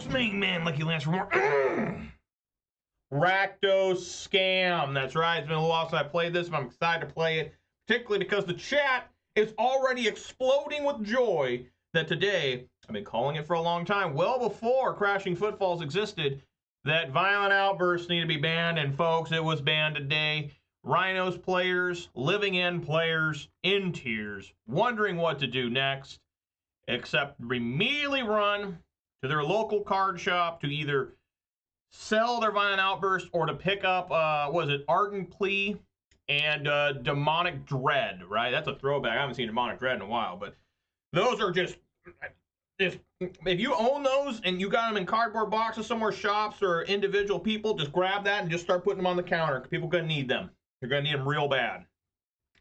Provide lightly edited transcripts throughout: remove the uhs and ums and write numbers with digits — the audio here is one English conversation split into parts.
folks. Main man, Lucky Lance for more. Rakdos Scam. That's right. It's been a little while since I played this, but I'm excited to play it, particularly because the chat is already exploding with joy that today, I've been calling it for a long time, well before Crashing Footfalls existed, that violent outbursts need to be banned, and folks, it was banned today. Rhinos players, living end players, in tears, wondering what to do next, except immediately run to their local card shop to either sell their violent outburst or to pick up, what is it, Ardent Plea and Demonic Dread, right? That's a throwback. I haven't seen Demonic Dread in a while, but those are just, if you own those and you got them in cardboard boxes somewhere, shops or individual people, just grab that and just start putting them on the counter. People are going to need them. They're going to need them real bad.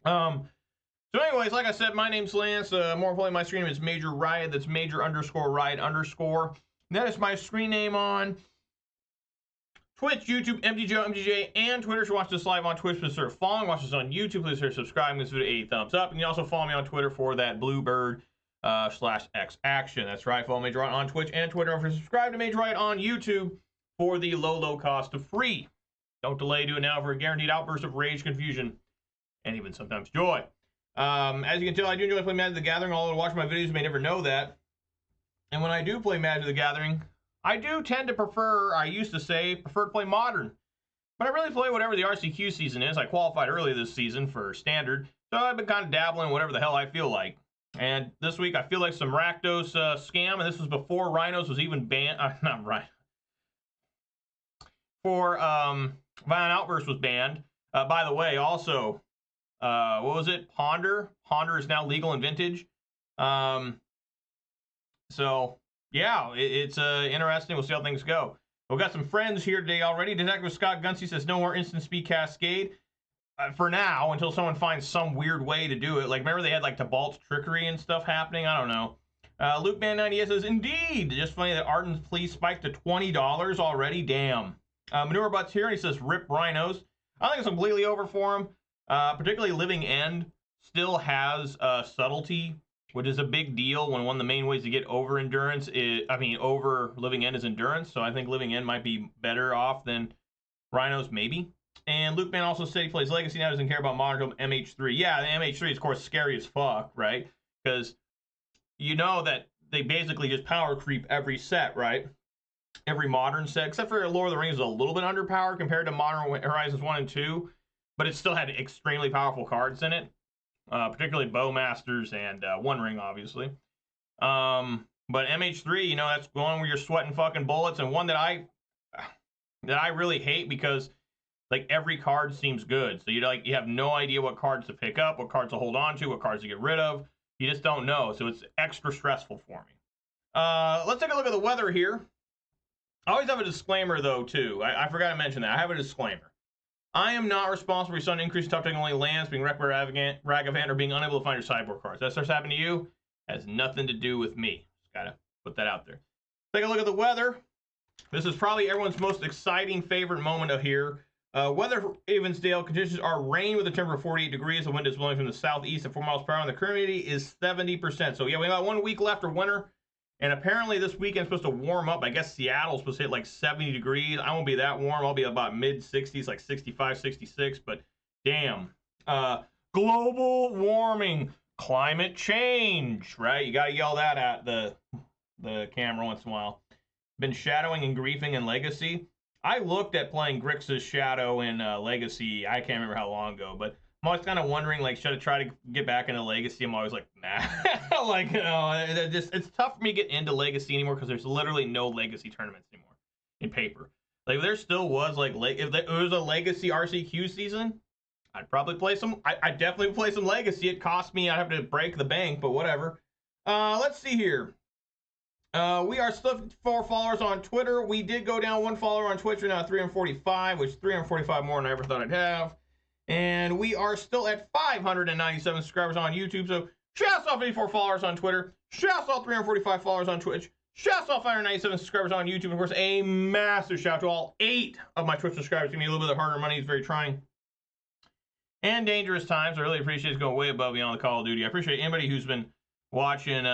So anyways, like I said, my name's Lance. More importantly, my screen name is Major Riot. That's Major_Riot_. That is my screen name on Twitch, YouTube, MTGO, MTJ, and Twitter. If you watch this live on Twitch, please consider following. Watch this on YouTube, please consider subscribing. This video a thumbs up. And you also follow me on Twitter for that Bluebird /X action. That's right. Follow Major Riot on Twitch and Twitter. If you subscribe to Major Riot on YouTube for the low cost of free. Don't delay. Do it now for a guaranteed outburst of rage, confusion, and even sometimes joy. As you can tell, I do enjoy playing Magic the Gathering. Although to watch my videos, you may never know that. And when I do play Magic the Gathering, I do tend to prefer, I used to say, prefer to play Modern. But I really play whatever the RCQ season is. I qualified early this season for Standard, so I've been kind of dabbling in whatever the hell I feel like. And this week, I feel like some Rakdos scam, and this was before Rhinos was even banned. Not right. Before Violent Outburst was banned. By the way, also, what was it? Ponder. Ponder is now legal in Vintage. So, yeah, it's interesting. We'll see how things go. We've got some friends here today already. Detective Scott Gunsey says no more instant speed cascade. For now, until someone finds some weird way to do it. Like, remember they had, like, Tabalt's trickery and stuff happening? I don't know. Luke Man 98 says, indeed. Just funny that Ardent's Plea spiked to $20 already. Damn. Manure Butt's here, and he says, rip Rhinos. I think it's completely over for him. Particularly Living End still has subtlety, which is a big deal when one of the main ways to get over endurance is, over Living End is endurance. So I think Living End might be better off than Rhinos, maybe. And Luke Man also said he plays Legacy now, doesn't care about Modern MH3. Yeah, the MH3 is, of course, scary as fuck, right? Because you know that they basically just power creep every set, right? Every Modern set, except for Lord of the Rings is a little bit underpowered compared to Modern Horizons 1 and 2, but it still had extremely powerful cards in it. Particularly Bowmasters and One Ring, obviously. But MH3, you know, that's one where you're sweating fucking bullets, and one that I really hate because, like, every card seems good. So you have no idea what cards to pick up, what cards to hold on to, what cards to get rid of. You just don't know, so it's extra stressful for me. Let's take a look at the weather here. I always have a disclaimer, though, too. I forgot to mention that. I have a disclaimer. I am not responsible for sudden increase in top only lands, being wrecked by Ragavan, or being unable to find your sideboard cards. That starts happening to you, has nothing to do with me. Just gotta put that out there. Take a look at the weather. This is probably everyone's most exciting favorite moment of here. Weather for Avonsdale conditions are rain with a temperature of 48 degrees. The wind is blowing from the southeast at 4 miles per hour, and the humidity is 70%. So yeah, we got 1 week left of winter. And apparently this weekend's supposed to warm up. I guess Seattle's supposed to hit like 70 degrees. I won't be that warm. I'll be about mid-60s, like 65, 66. But damn. Global warming. Climate change. Right? You got to yell that at the camera once in a while. Been shadowing and griefing in Legacy. I looked at playing Grixis Shadow in Legacy. I can't remember how long ago. But I'm always kind of wondering, like, should I try to get back into Legacy? I'm always like, nah. Like, you know, it's tough for me to get into Legacy anymore because there's literally no Legacy tournaments anymore in paper. Like, if there still was, like, if there was a Legacy RCQ season, I'd probably play some. I'd definitely play some Legacy. It cost me, I'd have to break the bank, but whatever. Let's see here. We are still 4 followers on Twitter. We did go down 1 follower on Twitch. We're now at 345, which is 345 more than I ever thought I'd have. And we are still at 597 subscribers on YouTube. So shouts off 84 followers on Twitter. Shouts off 345 followers on Twitch. Shouts off 597 subscribers on YouTube. Of course, a massive shout out to all 8 of my Twitch subscribers. Give me a little bit of harder money. It's very trying. And dangerous times. I really appreciate it's going way above beyond the Call of Duty. I appreciate anybody who's been watching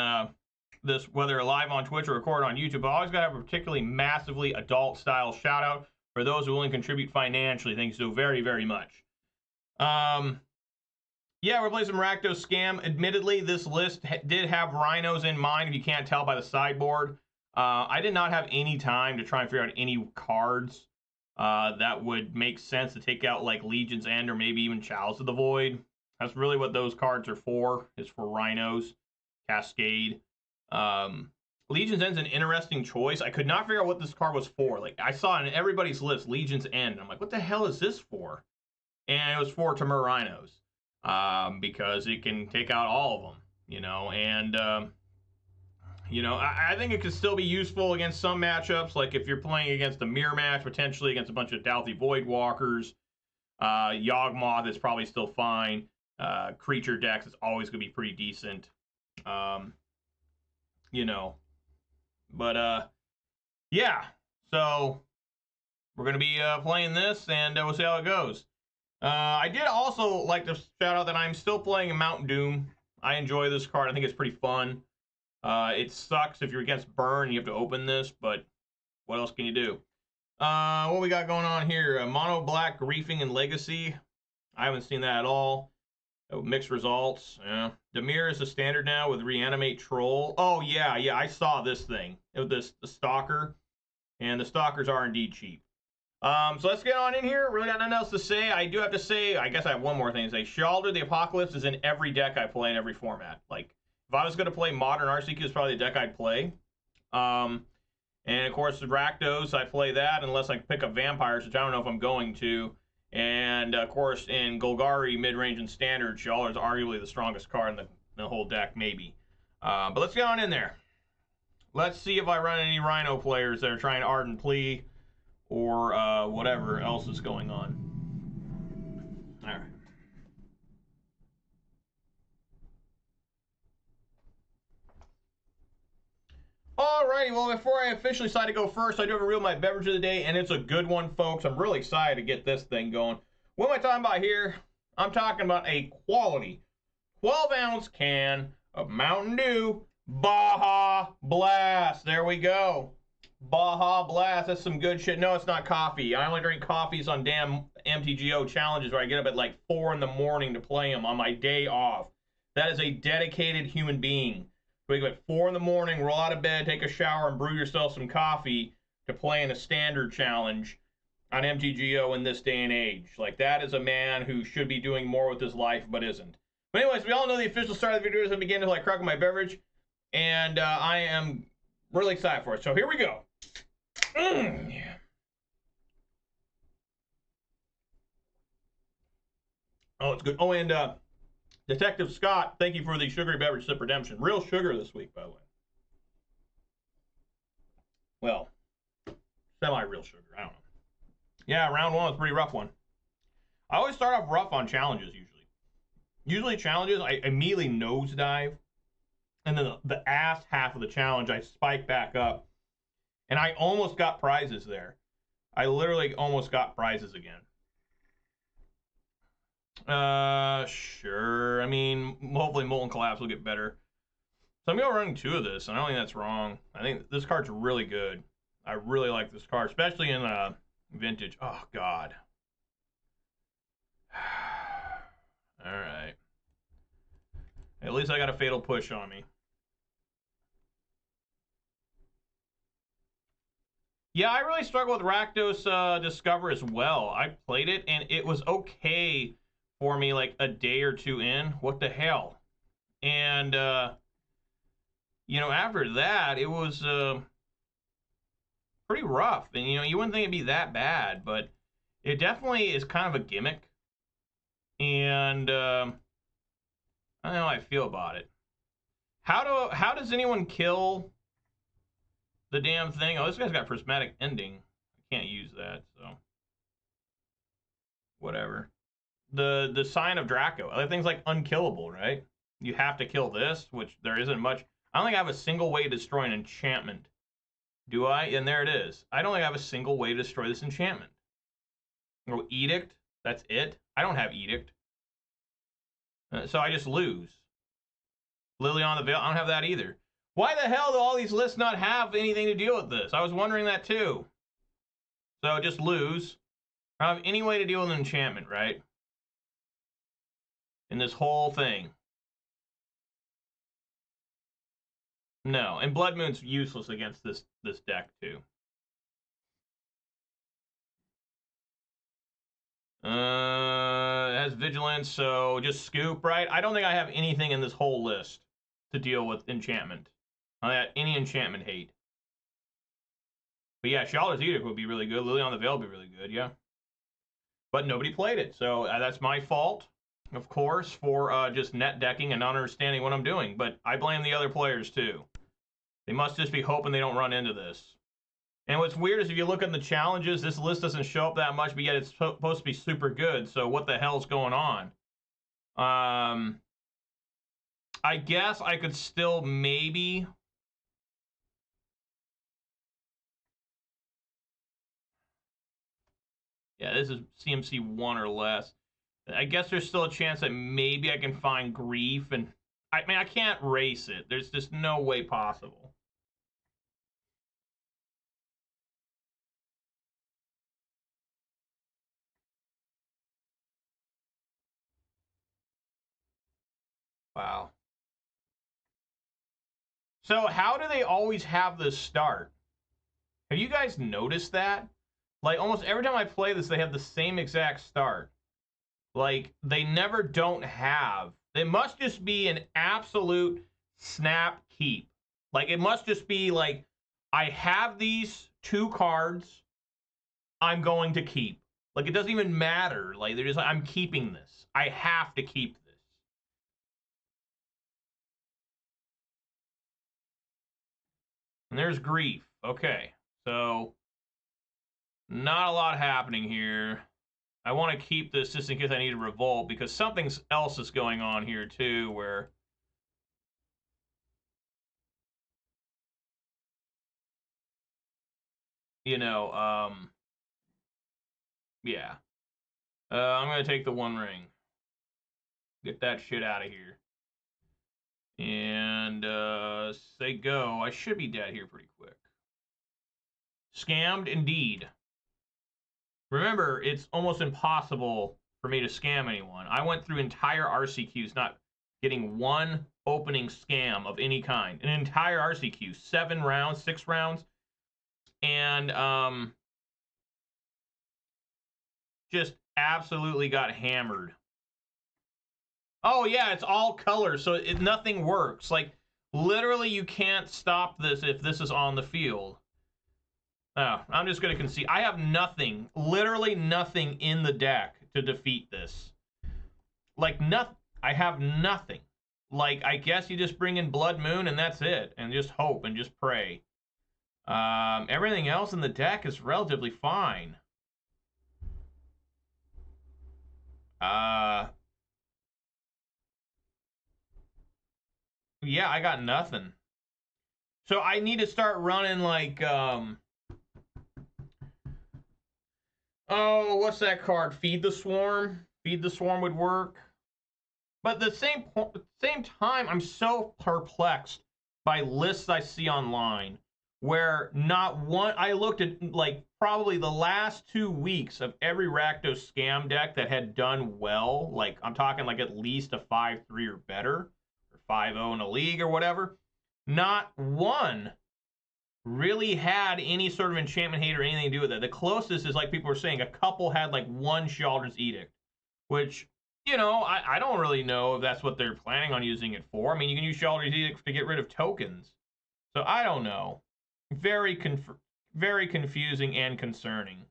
this, whether live on Twitch or recorded on YouTube, but I always got to have a particularly massively adult-style shout-out for those who willing to contribute financially. Thanks so very, very much. Yeah, we're playing some Rakdos Scam. Admittedly, this list did have rhinos in mind, if you can't tell by the sideboard. I did not have any time to try and figure out any cards that would make sense to take out, like Legion's End or maybe even Chalice of the Void. That's really what those cards are for, is for rhinos, Cascade. Legion's End's an interesting choice. I could not figure out what this card was for. Like, I saw in everybody's list, Legion's End. I'm like, what the hell is this for? And it was for Temur Rhinos. Because it can take out all of them, you know, and, you know, I think it could still be useful against some matchups, like if you're playing against a mirror match, potentially against a bunch of Dauthi Voidwalkers, Yawgmoth is probably still fine, creature decks is always going to be pretty decent, you know, but, yeah, so we're going to be, playing this, and we'll see how it goes. I did also like to shout out that I'm still playing Mount Doom. I enjoy this card. I think it's pretty fun. It sucks if you're against burn, you have to open this, but what else can you do? What we got going on here? Mono Black, Griefing, and Legacy. I haven't seen that at all. Oh, mixed results. Yeah. Dimir is a standard now with Reanimate Troll. Oh, yeah, I saw this thing. It was the Stalker, and the Stalkers are indeed cheap. So let's get on in here. Really got nothing else to say. I do have to say, I guess I have one more thing to say. Sheoldred the Apocalypse is in every deck I play in every format. Like, if I was going to play Modern RCQ, it's probably the deck I'd play. And of course, the Rakdos, I play that unless I pick up Vampires, which I don't know if I'm going to. And of course, in Golgari, mid-range, and standard, Sheoldred is arguably the strongest card in the whole deck, maybe. But let's get on in there. Let's see if I run any Rhino players that are trying Ardent Plea, or whatever else is going on. All right. Alrighty, well, before I officially decide to go first, I do have to reel my beverage of the day, and it's a good one, folks. I'm really excited to get this thing going. What am I talking about here? I'm talking about a quality 12-ounce can of Mountain Dew Baja Blast. There we go. Baja Blast, that's some good shit. No, it's not coffee. I only drink coffees on damn MTGO challenges where I get up at like 4 in the morning to play them on my day off. That is a dedicated human being. Wake up at 4 in the morning, roll out of bed, take a shower, and brew yourself some coffee to play in a standard challenge on MTGO in this day and age. Like, that is a man who should be doing more with his life, but isn't. But anyways, we all know the official start of the video is going to begin until I crack my beverage. And I am really excited for it. So here we go. Yeah. Oh, it's good. Oh, and Detective Scott, thank you for the sugary beverage sip redemption. Real sugar this week, by the way. Well, semi-real sugar. I don't know. Yeah, round one was a pretty rough one. I always start off rough on challenges, usually. Usually challenges, I immediately nosedive. And then the ass half of the challenge, I spike back up. And I almost got prizes there. I literally almost got prizes again. Sure. I mean, hopefully Molten Collapse will get better. So I'm going to run 2 of this, and I don't think that's wrong. I think this card's really good. I really like this card, especially in Vintage. Oh, God. All right. At least I got a Fatal Push on me. Yeah, I really struggle with Rakdos Discover as well. I played it, and it was okay for me like a day or 2 in. What the hell? And, you know, after that, it was pretty rough. And, you know, you wouldn't think it'd be that bad, but it definitely is kind of a gimmick. And I don't know how I feel about it. How does anyone kill the damn thing? Oh, this guy's got Prismatic Ending. I can't use that, so whatever. The Sign of Draco. Other things like unkillable, right? You have to kill this, which there isn't much. I don't think I have a single way to destroy an enchantment. Do I? And there it is. I don't think I have a single way to destroy this enchantment. Oh, Edict. That's it. I don't have Edict. So I just lose. Lily on the Veil. I don't have that either. Why the hell do all these lists not have anything to deal with this? I was wondering that too. So just lose. I don't have any way to deal with an enchantment, right? In this whole thing. No, and Blood Moon's useless against this deck too. It has Vigilance, so just scoop, right? I don't think I have anything in this whole list to deal with enchantment. I don't have any enchantment hate. But yeah, Sheoldred's Edict would be really good. Lily on the Veil would be really good, yeah. But nobody played it, so that's my fault, of course, for just net decking and not understanding what I'm doing. But I blame the other players too. They must just be hoping they don't run into this. And what's weird is if you look at the challenges, this list doesn't show up that much, but yet it's supposed to be super good. So what the hell's going on? I guess I could still maybe... Yeah, this is CMC 1 or less. I guess there's still a chance that maybe I can find Grief. And I mean, I can't race it. There's just no way possible. Wow. So how do they always have this start? Have you guys noticed that? Like, almost every time I play this, they have the same exact start. Like, they never don't have. It must just be an absolute snap keep. Like, it must just be like, I have these 2 cards I'm going to keep. Like, it doesn't even matter. Like, they're just like, I'm keeping this. I have to keep this. And there's Grief. Okay. So, not a lot happening here. I want to keep this just in case I need to revolt, because something else is going on here too, where... You know, yeah. I'm going to take the 1 ring. Get that shit out of here. And say go. I should be dead here pretty quick. Scammed indeed. Remember, it's almost impossible for me to scam anyone. I went through entire RCQs not getting 1 opening scam of any kind. An entire RCQ. 7 rounds, 6 rounds. And just absolutely got hammered. Oh yeah, it's all colors, so nothing works. Like, literally, you can't stop this if this is on the field. Oh, I'm just going to concede. I have nothing, literally nothing in the deck to defeat this. Like, nothing. I have nothing. Like, I guess you just bring in Blood Moon and that's it. And just hope and just pray. Everything else in the deck is relatively fine. Yeah, I got nothing. So I need to start running like, oh, what's that card? Feed the Swarm? Feed the Swarm would work. But at the same time, I'm so perplexed by lists I see online where not one... I looked at, like, probably the last 2 weeks of every Rakdos scam deck that had done well. Like, I'm talking like at least a 5-3 or better, or 5-0 in a league or whatever. Not one really had any sort of enchantment hate or anything to do with it. The closest is, like people were saying, a couple had like 1 Sheoldred's Edict, which, you know, I don't really know if that's what they're planning on using it for. I mean, you can use Sheoldred's Edict to get rid of tokens. So I don't know. Very confusing and concerning.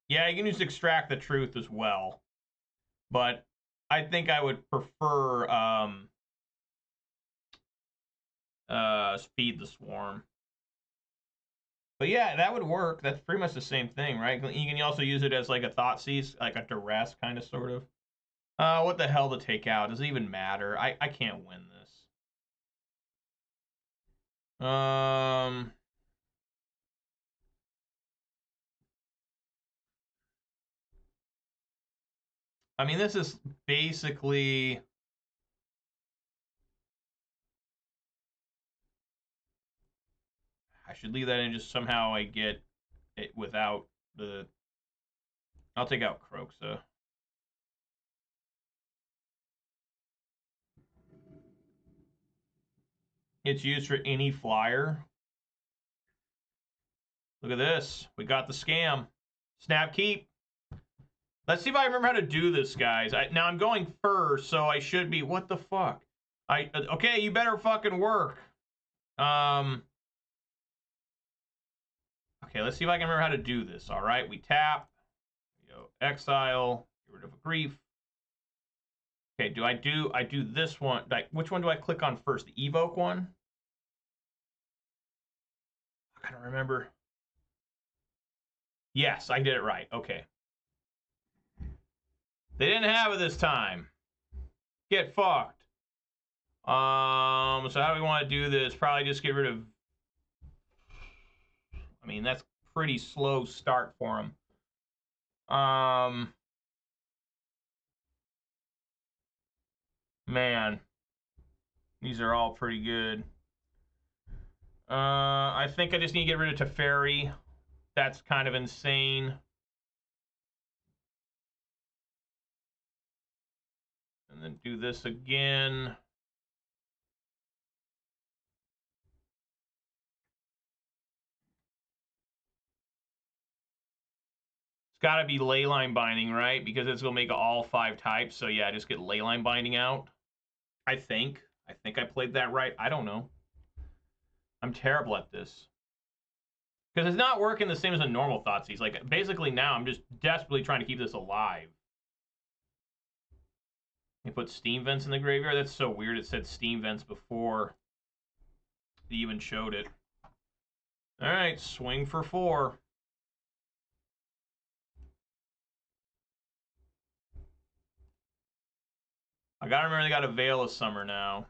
Yeah, you can use Extract the Truth as well. But I think I would prefer Feed the Swarm. But yeah, that would work. That's pretty much the same thing, right? You can also use it as like a Thoughtseize, like a duress kind of, sort of. What the hell to take out? Does it even matter? I can't win this. I mean, this is basically... I should leave that in, just somehow I get it without the... I'll take out Kroxa. It's used for any flyer. Look at this. We got the scam. Snap keep. Let's see if I remember how to do this, guys. Now I'm going first, so I should be... What the fuck? Okay, you better fucking work. Okay, let's see if I can remember how to do this. All right, we tap. Exile. Get rid of a grief. Okay, I do this one. Which one do I click on first? The evoke one? I don't remember. Yes, I did it right. Okay. They didn't have it this time. Get fucked. So how do we want to do this? Probably just get rid of... I mean, that's pretty slow start for him. Man. These are all pretty good. I think I just need to get rid of Teferi. That's kind of insane. And then do this again. It's got to be Leyline binding, right? Because it's going to make all 5 types. So yeah, just get Leyline binding out. I think I played that right. I don't know. I'm terrible at this. Because it's not working the same as a normal Thoughtseize. Like, basically now I'm just desperately trying to keep this alive. You put Steam Vents in the graveyard? That's so weird. It said Steam Vents before they even showed it. Alright, swing for 4. I gotta remember they got a Veil of Summer now.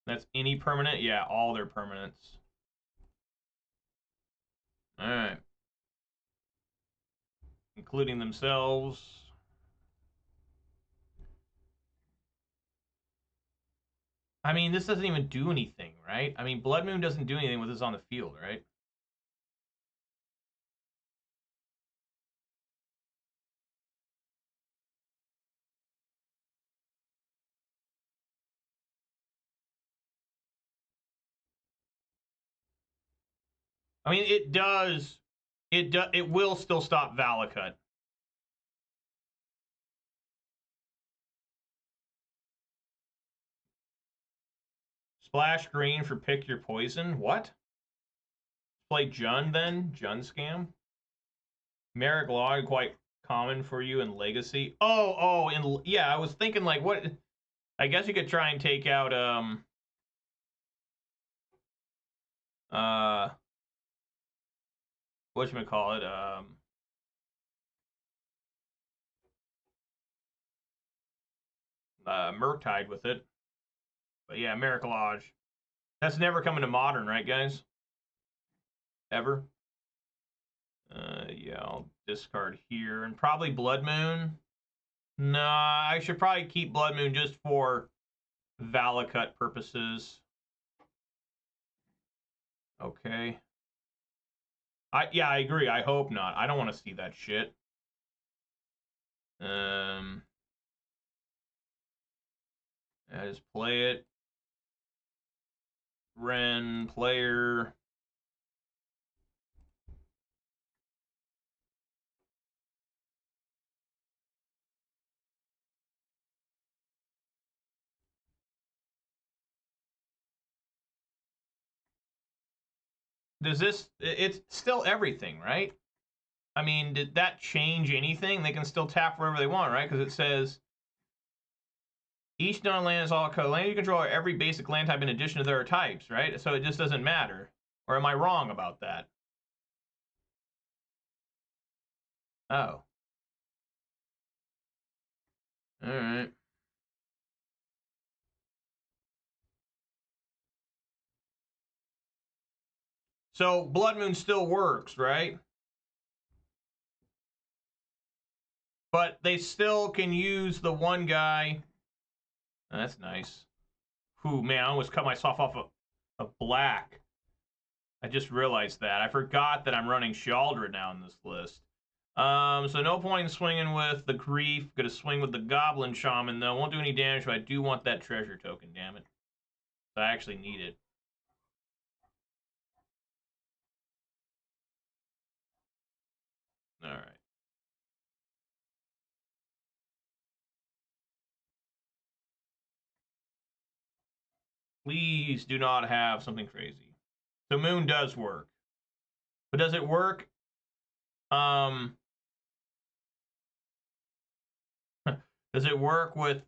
That's any permanent? Yeah, all their permanents. Alright. Including themselves. I mean, this doesn't even do anything, right? I mean, Blood Moon doesn't do anything with this on the field, right? I mean, it does. It will still stop Valakut. Splash green for pick your poison. What? Play Jund then? Jund scam? Merrick Log quite common for you in Legacy. Oh, and yeah, I was thinking like what? I guess you could try and take out whatchamacallit, Murktide with it. But yeah, Merrick Lodge. That's never coming to Modern, right, guys? Ever? Yeah, I'll discard here. And probably Blood Moon. Nah, I should probably keep Blood Moon just for Valakut purposes. Okay. Yeah, I agree. I hope not. I don't want to see that shit. I just play it. Ren, player. Does this... It's still everything, right? I mean, did that change anything? They can still tap wherever they want, right? Because it says... Each non-land is all code. Land you control are every basic land type in addition to their types, right? So it just doesn't matter. Or am I wrong about that? Oh. Alright. So Blood Moon still works, right? But they still can use the one guy. Oh, that's nice. Whew, man, I almost cut myself off of black. I just realized that. I forgot that I'm running Sheoldred now in this list. So no point in swinging with the Grief. Gonna swing with the Goblin Shaman, though. Won't do any damage, but I do want that treasure token, damn it. So I actually need it. Alright. Please do not have something crazy. So Moon does work. But does it work? Does it work with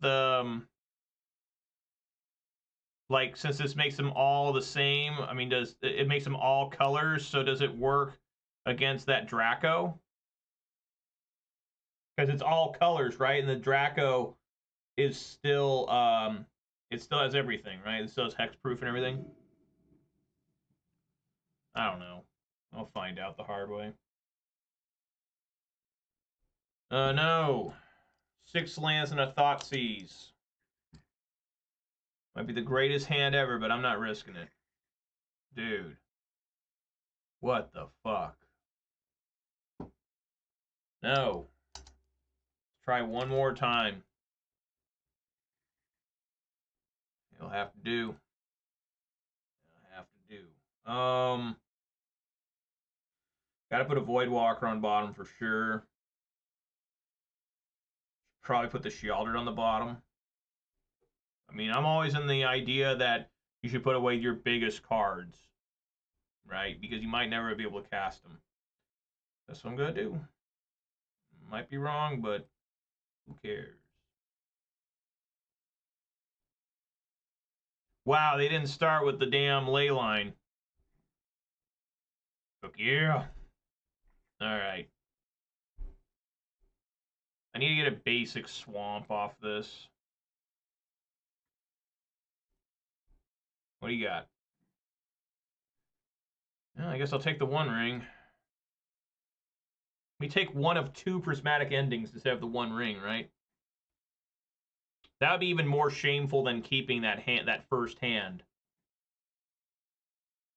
like, since this makes them all the same? I mean, does it makes them all colors? So does it work against that Draco? Because it's all colors, right? And the Draco is still it still has everything, right? It still has hexproof and everything. I don't know. I'll find out the hard way. No. 6 lands and a Thoughtseize. Might be the greatest hand ever, but I'm not risking it. Dude. What the fuck? No. Let's try one more time. It'll have to do. It'll have to do. Gotta put a Voidwalker on bottom for sure. Probably put the Sheoldred on the bottom. I mean, I'm always in the idea that you should put away your biggest cards, right? Because you might never be able to cast them. That's what I'm gonna do. Might be wrong, but who cares? Wow, they didn't start with the damn Leyline. Fuck yeah. Alright. I need to get a basic swamp off this. What do you got? Well, I guess I'll take the One Ring. We take one of 2 prismatic endings instead of the One Ring, right? That would be even more shameful than keeping that first hand.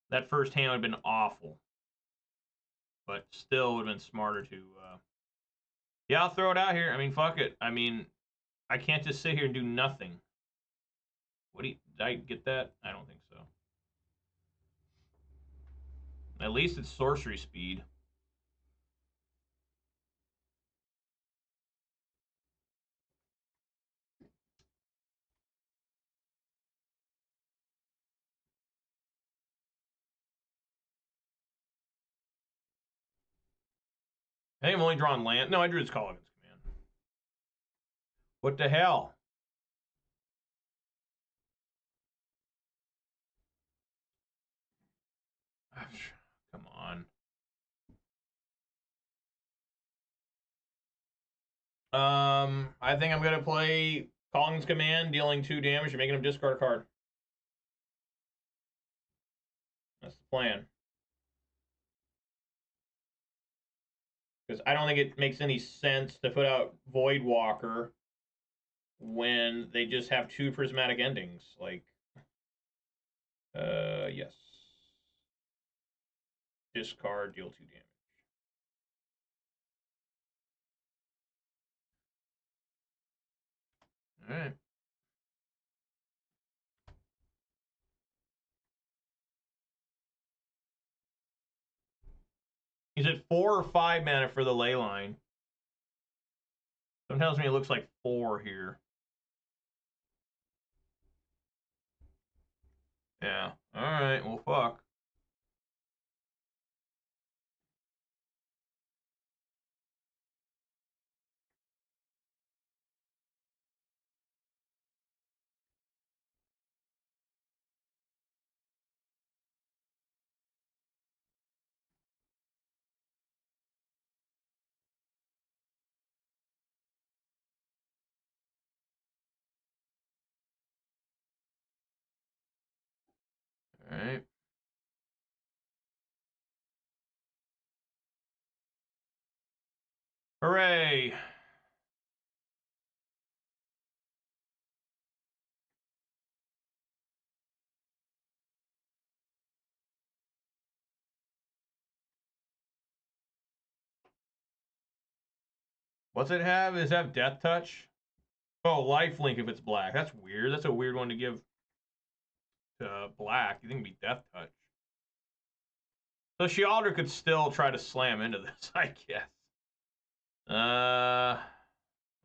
That first hand would have been awful. But still would have been smarter to... Yeah, I'll throw it out here. I mean, fuck it. I mean, I can't just sit here and do nothing. What do you... Did I get that? I don't think so. At least it's sorcery speed. I think I'm only drawing land. No, I drew his Kolaghan's command. What the hell? Come on. I think I'm gonna play Kolaghan's command, dealing 2 damage and making him discard a card. That's the plan. Because I don't think it makes any sense to put out Voidwalker when they just have 2 prismatic endings. Like, yes. Discard, deal 2 damage. Alright. Is it 4 or 5 mana for the Leyline? Some tells me it looks like 4 here. Yeah. Alright, well, fuck. Alright. Hooray! What's it have? Does it have Death Touch? Oh, Lifelink if it's black. That's weird. That's a weird one to give to black. You think it'd be Death Touch. So Sheoldred could still try to slam into this, I guess. Well,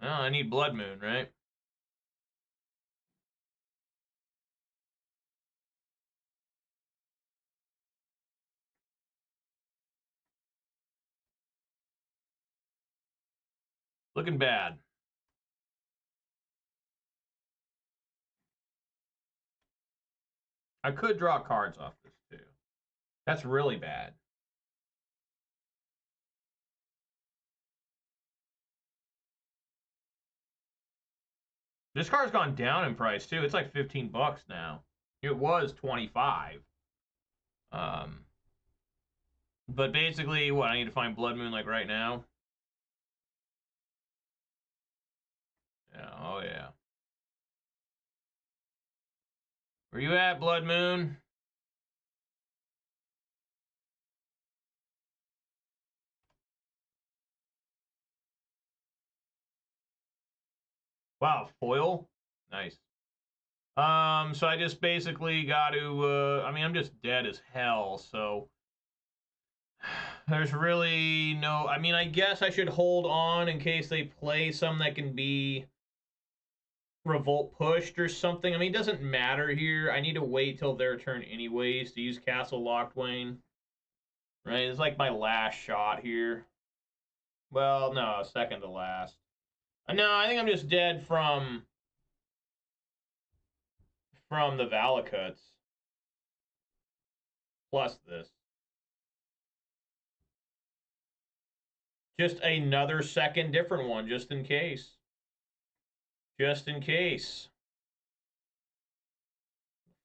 I need Blood Moon, right? Looking bad. I could draw cards off this, too. That's really bad. This card's gone down in price, too. It's like 15 bucks now. It was 25. But basically, what, I need to find Blood Moon, like, right now? Yeah, oh, yeah. Where you at, Blood Moon? Wow, foil? Nice. So I just basically got to, I mean, I'm just dead as hell, so there's really no, I mean, I guess I should hold on in case they play some that can be revolt pushed or something. I mean, it doesn't matter here. I need to wait till their turn anyways to use Castle Locthwain. Right? It's like my last shot here. Well, no, second to last. No, I think I'm just dead from the Valakuts. Plus this. Just another second different one, just in case. Just in case.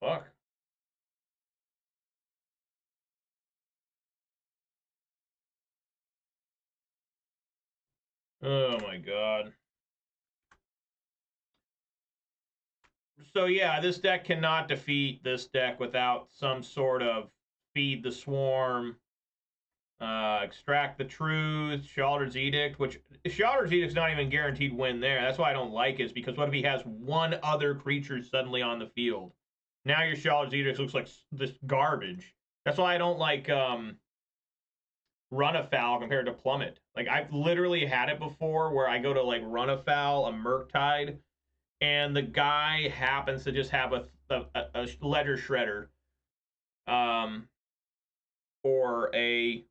Fuck. Oh my god. So yeah, this deck cannot defeat this deck without some sort of feed the swarm, extract the truth, Sheoldred's Edict, which Sheoldred's Edict's not even guaranteed win there. That's why I don't like it, is because what if he has one other creature suddenly on the field? Now your Sheoldred's Edict looks like this garbage. That's why I don't like run afoul compared to plummet. Like, I've literally had it before where I go to like run afoul a Murktide, and the guy happens to just have a ledger shredder, or a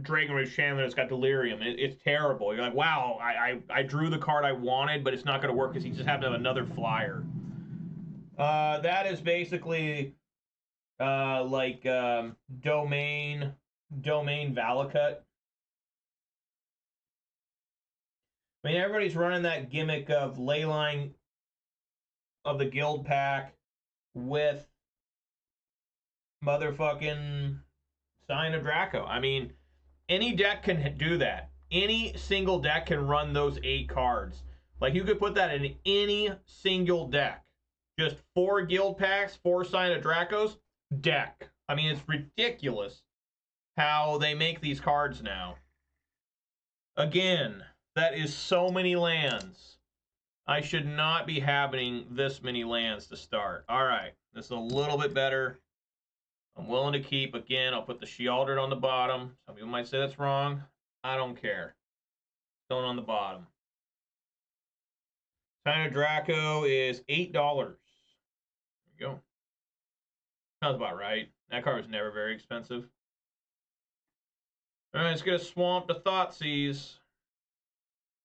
Dragonrage Chandler that's got delirium. It's terrible. You're like, wow, I drew the card I wanted, but it's not going to work because he just happened to have another flyer. That is basically like domain Valakut. I mean, everybody's running that gimmick of Leyline of the guild pack with motherfucking Sign of Draco. I mean, any deck can do that. Any single deck can run those 8 cards. Like, you could put that in any single deck. Just 4 guild packs, 4 Sign of Dracos, deck. I mean, it's ridiculous how they make these cards now. Again, that is so many lands. I should not be having this many lands to start. All right, this is a little bit better. I'm willing to keep. Again, I'll put the Sheoldred on the bottom. Some people might say that's wrong. I don't care. Stone on the bottom. Sign of Draco is $8. There you go. Sounds about right. That card was never very expensive. All right, let's get a Swamp to Thoughtseize.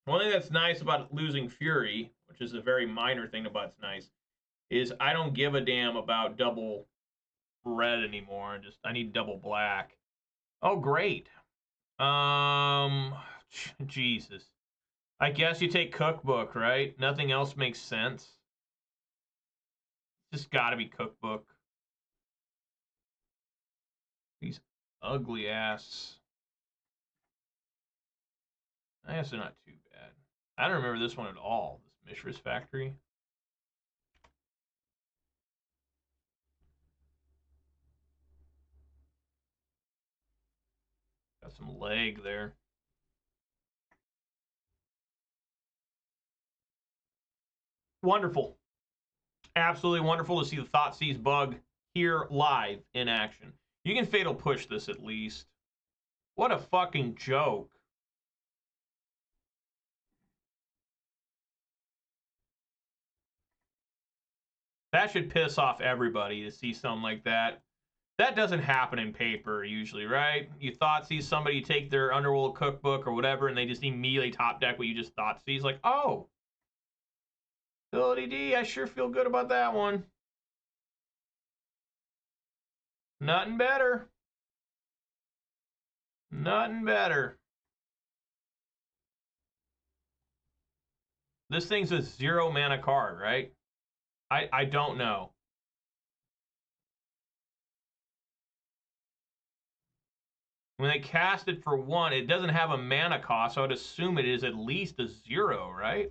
One thing that's nice about losing Fury, which is a very minor thing about it's nice, is I don't give a damn about double red anymore. I need double black. Oh, great. Jesus. I guess you take Cookbook, right? Nothing else makes sense. Just gotta be Cookbook. These ugly ass. I guess they're not too bad. I don't remember this one at all. This Mishra's Factory. Got some leg there. Wonderful. Absolutely wonderful to see the Thoughtseize bug here live in action. You can Fatal Push this at least. What a fucking joke. That should piss off everybody to see something like that. That doesn't happen in paper usually, right? You Thoughtseize somebody, take their Underworld cookbook or whatever, and they just immediately top deck what you just Thoughtseize. Like, oh, Ability D, I sure feel good about that one. Nothing better. Nothing better. This thing's a 0 mana card, right? I don't know. When they cast it for 1, it doesn't have a mana cost, so I would assume it is at least a 0, right?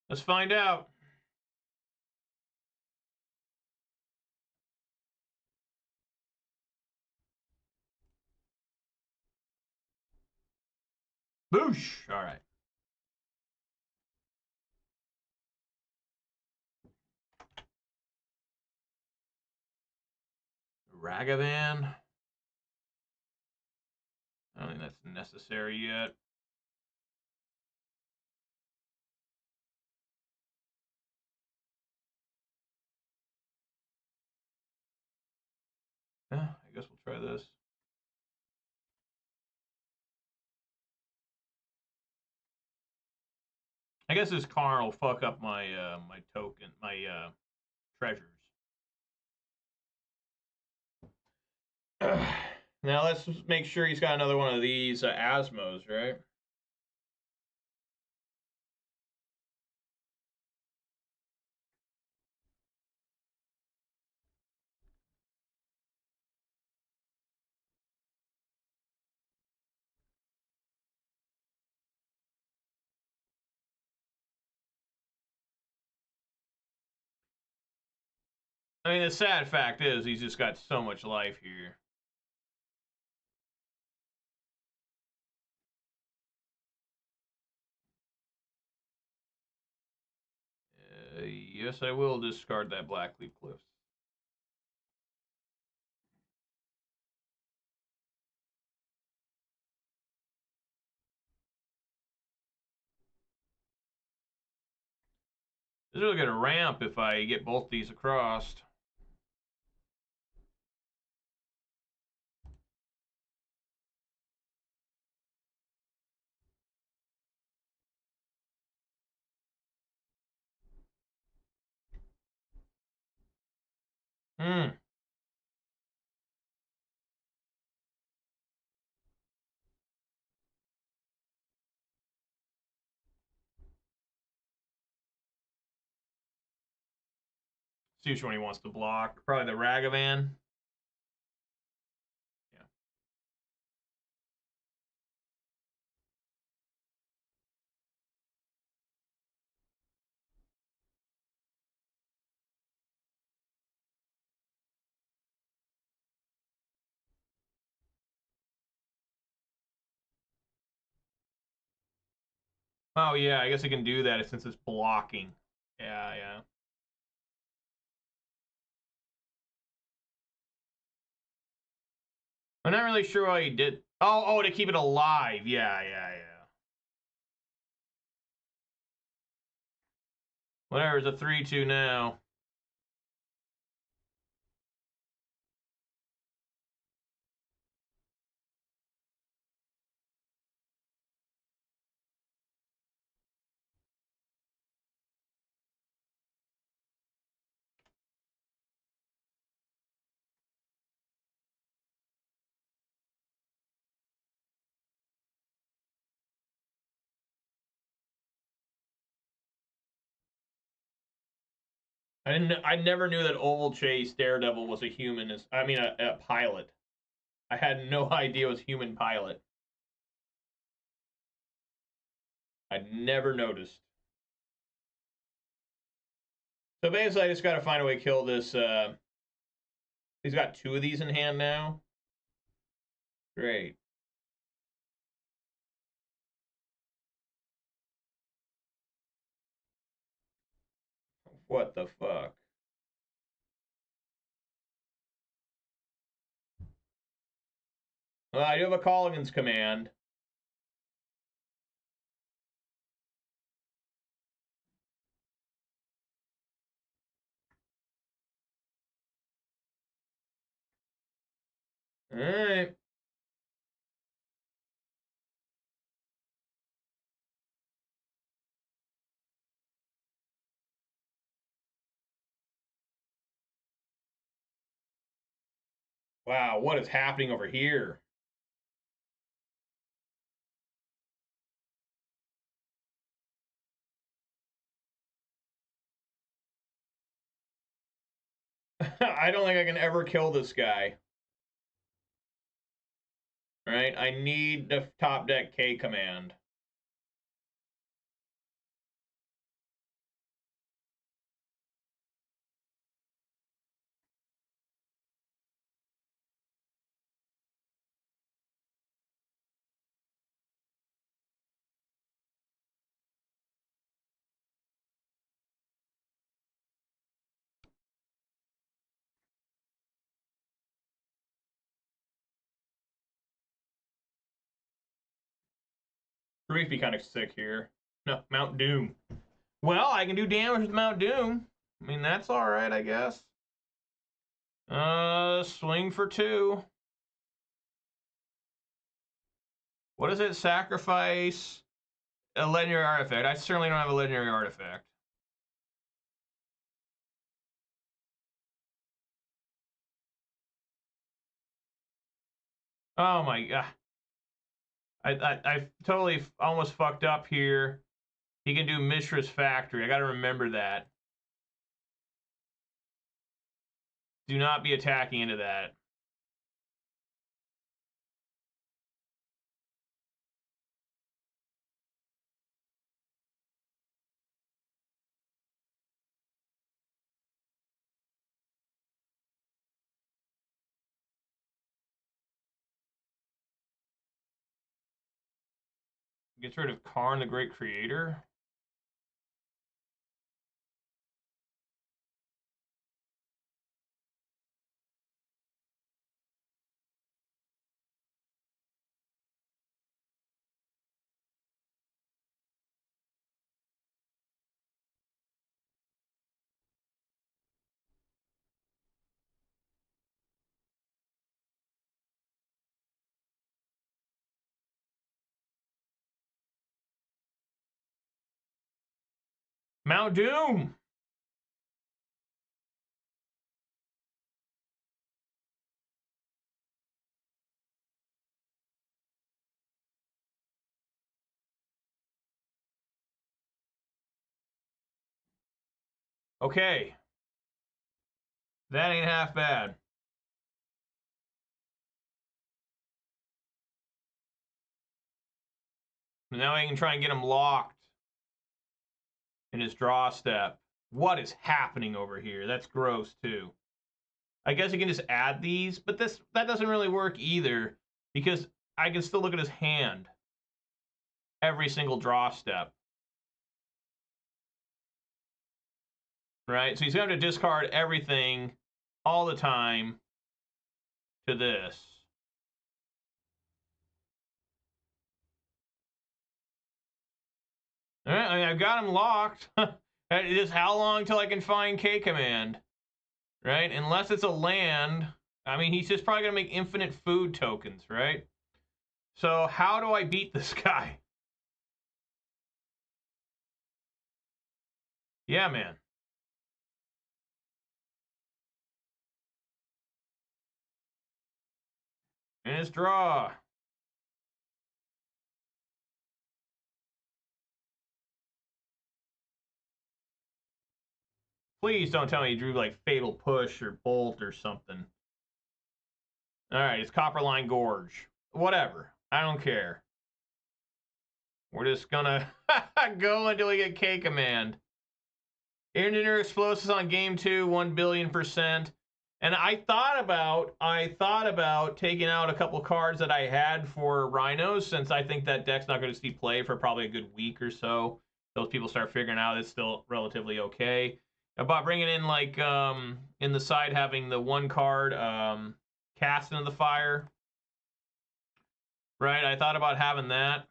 Let's find out. Boosh! All right. Ragavan. I don't think that's necessary yet. Yeah, I guess we'll try this. I guess this Karn will fuck up my my token, my treasures. Now let's make sure he's got another one of these Asmos, right? I mean, the sad fact is he's just got so much life here. Yes, I will discard that Blackcleave Cliffs. This is really going to ramp if I get both these across. Hmm. See which one he wants to block. Probably the Ragavan. Yeah. Oh, yeah, I guess I can do that since it's blocking. Yeah, yeah. I'm not really sure why he did. Oh, to keep it alive. Yeah, yeah, yeah. Whatever, it's a 3-2 now. I never knew that Oval Chase Daredevil was a human. I mean, a pilot. I had no idea it was human pilot. I never noticed. So basically, I just got to find a way to kill this. He's got 2 of these in hand now. Great. What the fuck? Well, I do have a Kolaghan's command. Alright. Wow, what is happening over here? I don't think I can ever kill this guy. Right? I need the top deck K command. Grief be kind of sick here. No, Mount Doom. Well, I can do damage with Mount Doom. I mean, that's alright, I guess. Swing for 2. What does it sacrifice? A legendary artifact. I certainly don't have a legendary artifact. Oh my god. I totally almost fucked up here. He can do Mishra's Factory. I gotta remember that. Do not be attacking into that. Gets rid of Karn, the Great Creator. Mount Doom! Okay. That ain't half bad. Now I can try and get him locked in his draw step. What is happening over here? That's gross, too. I guess you can just add these, but that doesn't really work either, because I can still look at his hand every single draw step. Right? So he's going to discard everything all the time to this. All right, I mean, I've got him locked. Just how long till I can find K command? Right? Unless it's a land. I mean, he's just probably going to make infinite food tokens, right? So how do I beat this guy? Yeah, man. And his draw. Please don't tell me he drew like Fatal Push or Bolt or something. All right, it's Copperline Gorge. Whatever. I don't care. We're just gonna go until we get K Command. Engineer Explosives on game 2, 1,000,000,000%. And I thought about taking out a couple cards that I had for Rhinos, since I think that deck's not going to see play for probably a good week or so. Those people start figuring out it's still relatively okay. About bringing in, like, in the side, having the one card cast into the fire. Right, I thought about having that.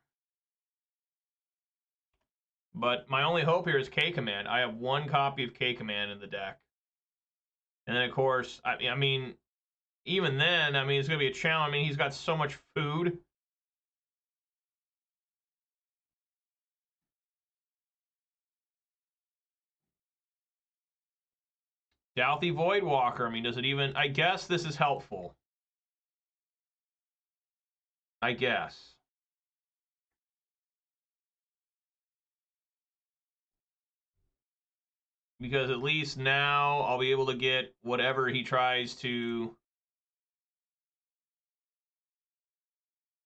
But my only hope here is K Command. I have one copy of K Command in the deck. And then, of course, I mean, even then, I mean, it's going to be a challenge. I mean, he's got so much food. Dauthi Voidwalker. I mean, does it even... I guess this is helpful. I guess. Because at least now I'll be able to get whatever he tries to,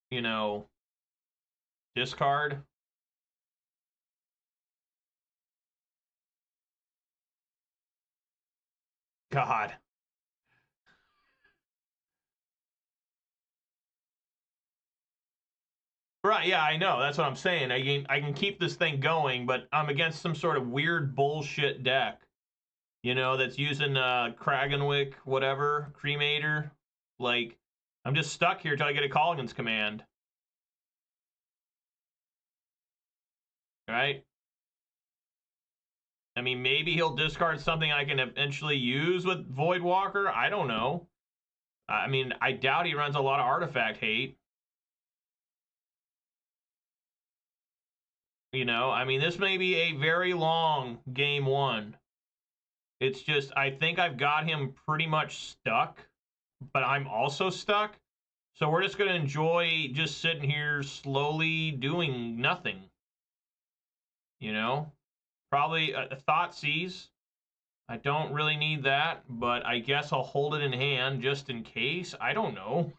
you know, discard. God. Right, yeah, I know. That's what I'm saying. I can keep this thing going, but I'm against some sort of weird bullshit deck. You know, that's using Kragenwick, whatever, Cremator. Like, I'm just stuck here till I get a Kolaghan's command. Right? I mean, maybe he'll discard something I can eventually use with Voidwalker. I don't know. I mean, I doubt he runs a lot of artifact hate. You know, I mean, this may be a very long game 1. It's just, I think I've got him pretty much stuck, but I'm also stuck. So we're just going to enjoy just sitting here slowly doing nothing. You know? Probably a Thoughtseize. I don't really need that, but I guess I'll hold it in hand just in case. I don't know.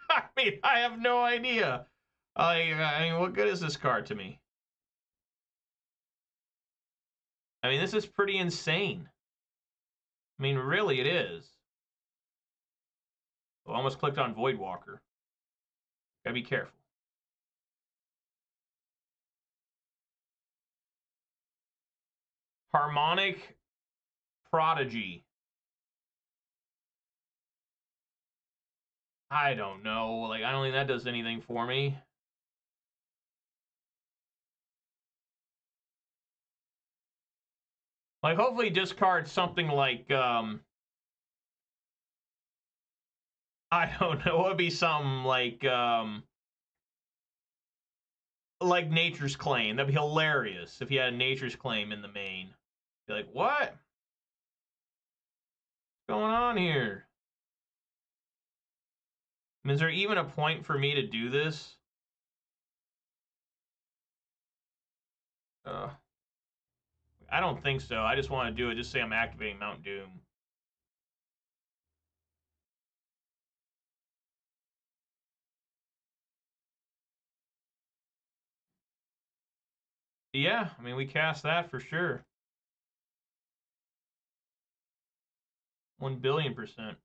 I mean, I have no idea. I mean, what good is this card to me? I mean, this is pretty insane. I mean, really, it is. I almost clicked on Voidwalker. Gotta be careful. Harmonic Prodigy. I don't know. Like, I don't think that does anything for me. Like, hopefully discard something like, I don't know. It would be something like Nature's Claim. That'd be hilarious if he had a Nature's Claim in the main. Be like, what? What's going on here? I mean, is there even a point for me to do this? I don't think so. I just want to do it. Just say I'm activating Mount Doom. Yeah, I mean, we cast that for sure. 1,000,000,000%.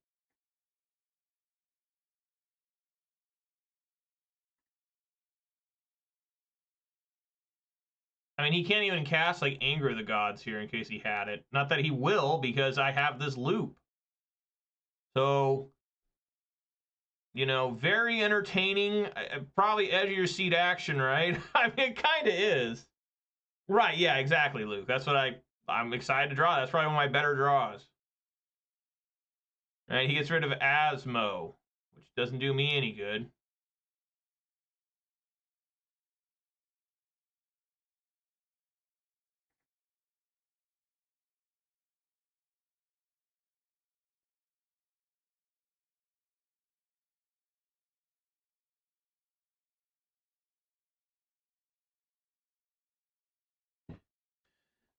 I mean, he can't even cast, like, Anger of the Gods here in case he had it. Not that he will, because I have this loop. So, you know, very entertaining. Probably edge of your seat action, right? I mean, it kind of is. Right, yeah, exactly, Luke. That's what I'm excited to draw. That's probably one of my better draws. Right, he gets rid of Asmo, which doesn't do me any good.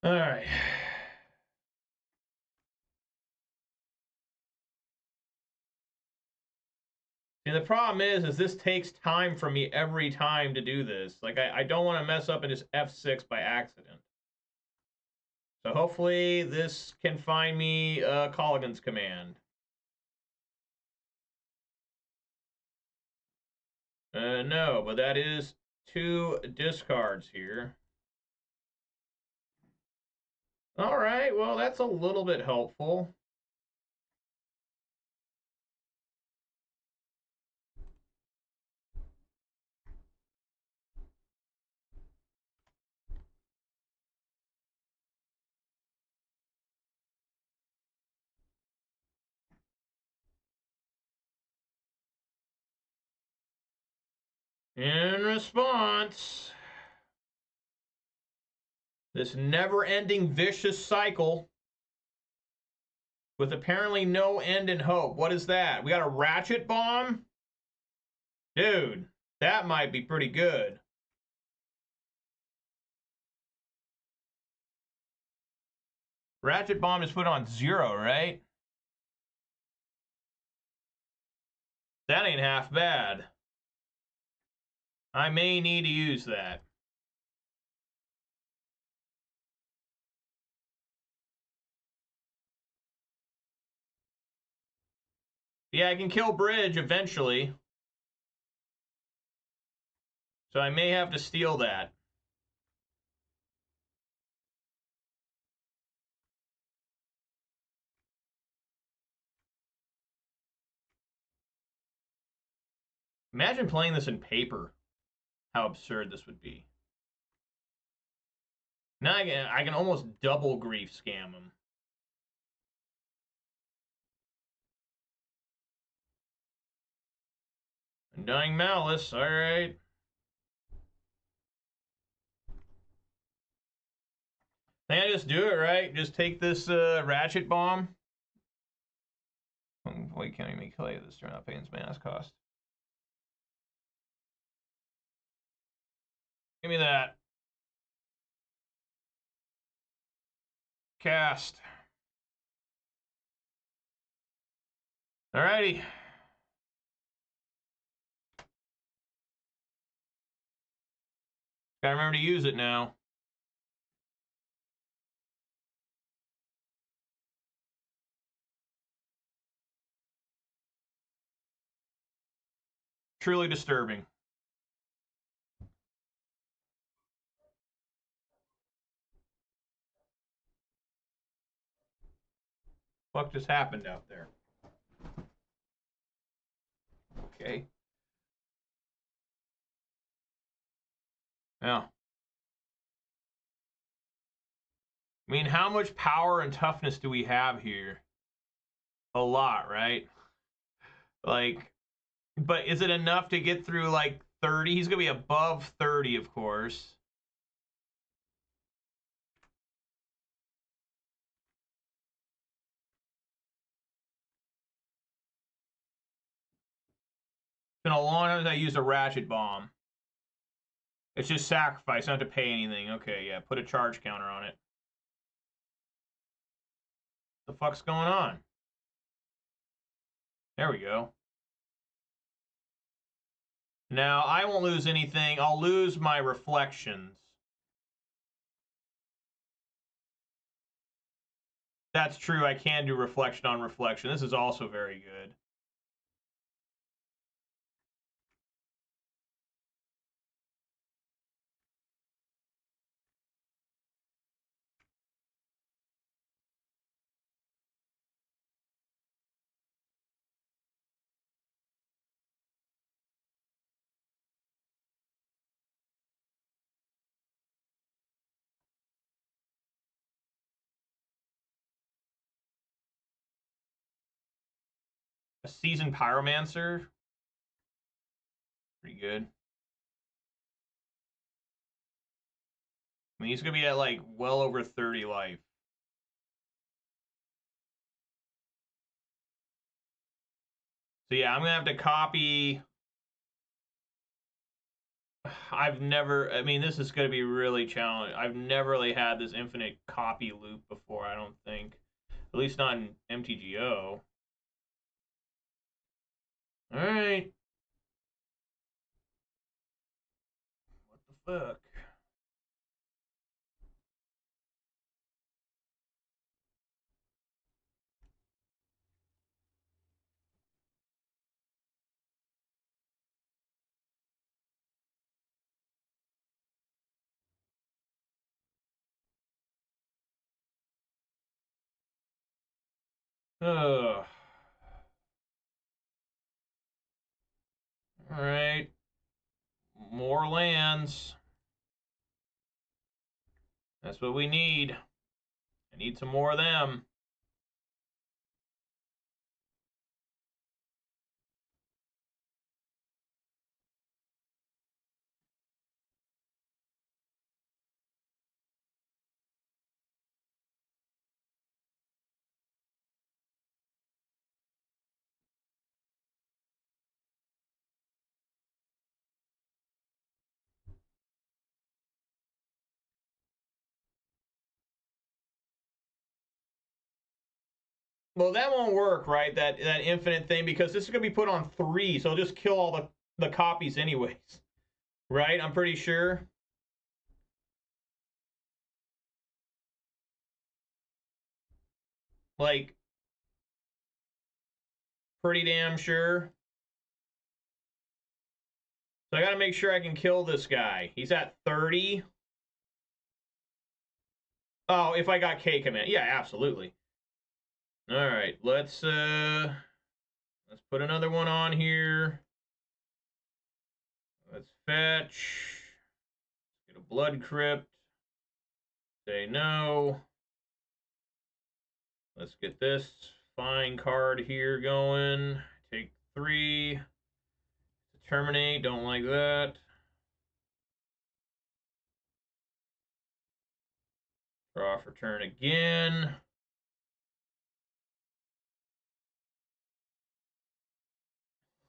All right. And the problem is this takes time from me every time to do this. Like, I don't want to mess up and just F6 by accident. So hopefully this can find me Kolaghan's command. No, but that is 2 discards here. All right, well, that's a little bit helpful. In response, this never-ending vicious cycle with apparently no end in hope. What is that? We got a Ratchet Bomb? Dude, that might be pretty good. Ratchet Bomb is put on 0, right? That ain't half bad. I may need to use that. Yeah, I can kill Bridge eventually. So I may have to steal that. Imagine playing this in paper. How absurd this would be. Now I can almost double grief scam him. Undying Malice, alright. I think I just do it, right? Just take this Ratchet Bomb. Why can't I make clay this turn? Not paying its mana cost. Give me that. Cast. Alrighty. Gotta remember to use it now. Truly disturbing. What just happened out there? Okay. Yeah. I mean, how much power and toughness do we have here? A lot, right? Like, but is it enough to get through like 30? He's gonna be above 30, of course. It's been a long time since I used a Ratchet Bomb. It's just sacrifice, I don't have to pay anything. Okay, yeah, put a charge counter on it. The fuck's going on? There we go. Now, I won't lose anything. I'll lose my reflections. That's true. I can do reflection on reflection. This is also very good. A Seasoned Pyromancer. Pretty good. I mean, he's going to be at, like, well over 30 life. So, yeah, I'm going to have to copy... I've never... I mean, this is going to be really challenging. I've never really had this infinite copy loop before, I don't think. At least not in MTGO. All right. What the fuck? Ugh. All right. More lands. That's what we need. I need some more of them. Well, that won't work, right? That infinite thing, because this is gonna be put on 3, so it'll just kill all the copies anyways. Right? I'm pretty sure. Like, pretty damn sure. So I gotta make sure I can kill this guy. He's at 30. Oh, if I got K command. Yeah, absolutely. Alright, let's put another one on here. Let's fetch. Let's get a Blood Crypt. Say no. Let's get this fine card here going. Take 3. Terminate, don't like that. Draw for turn again.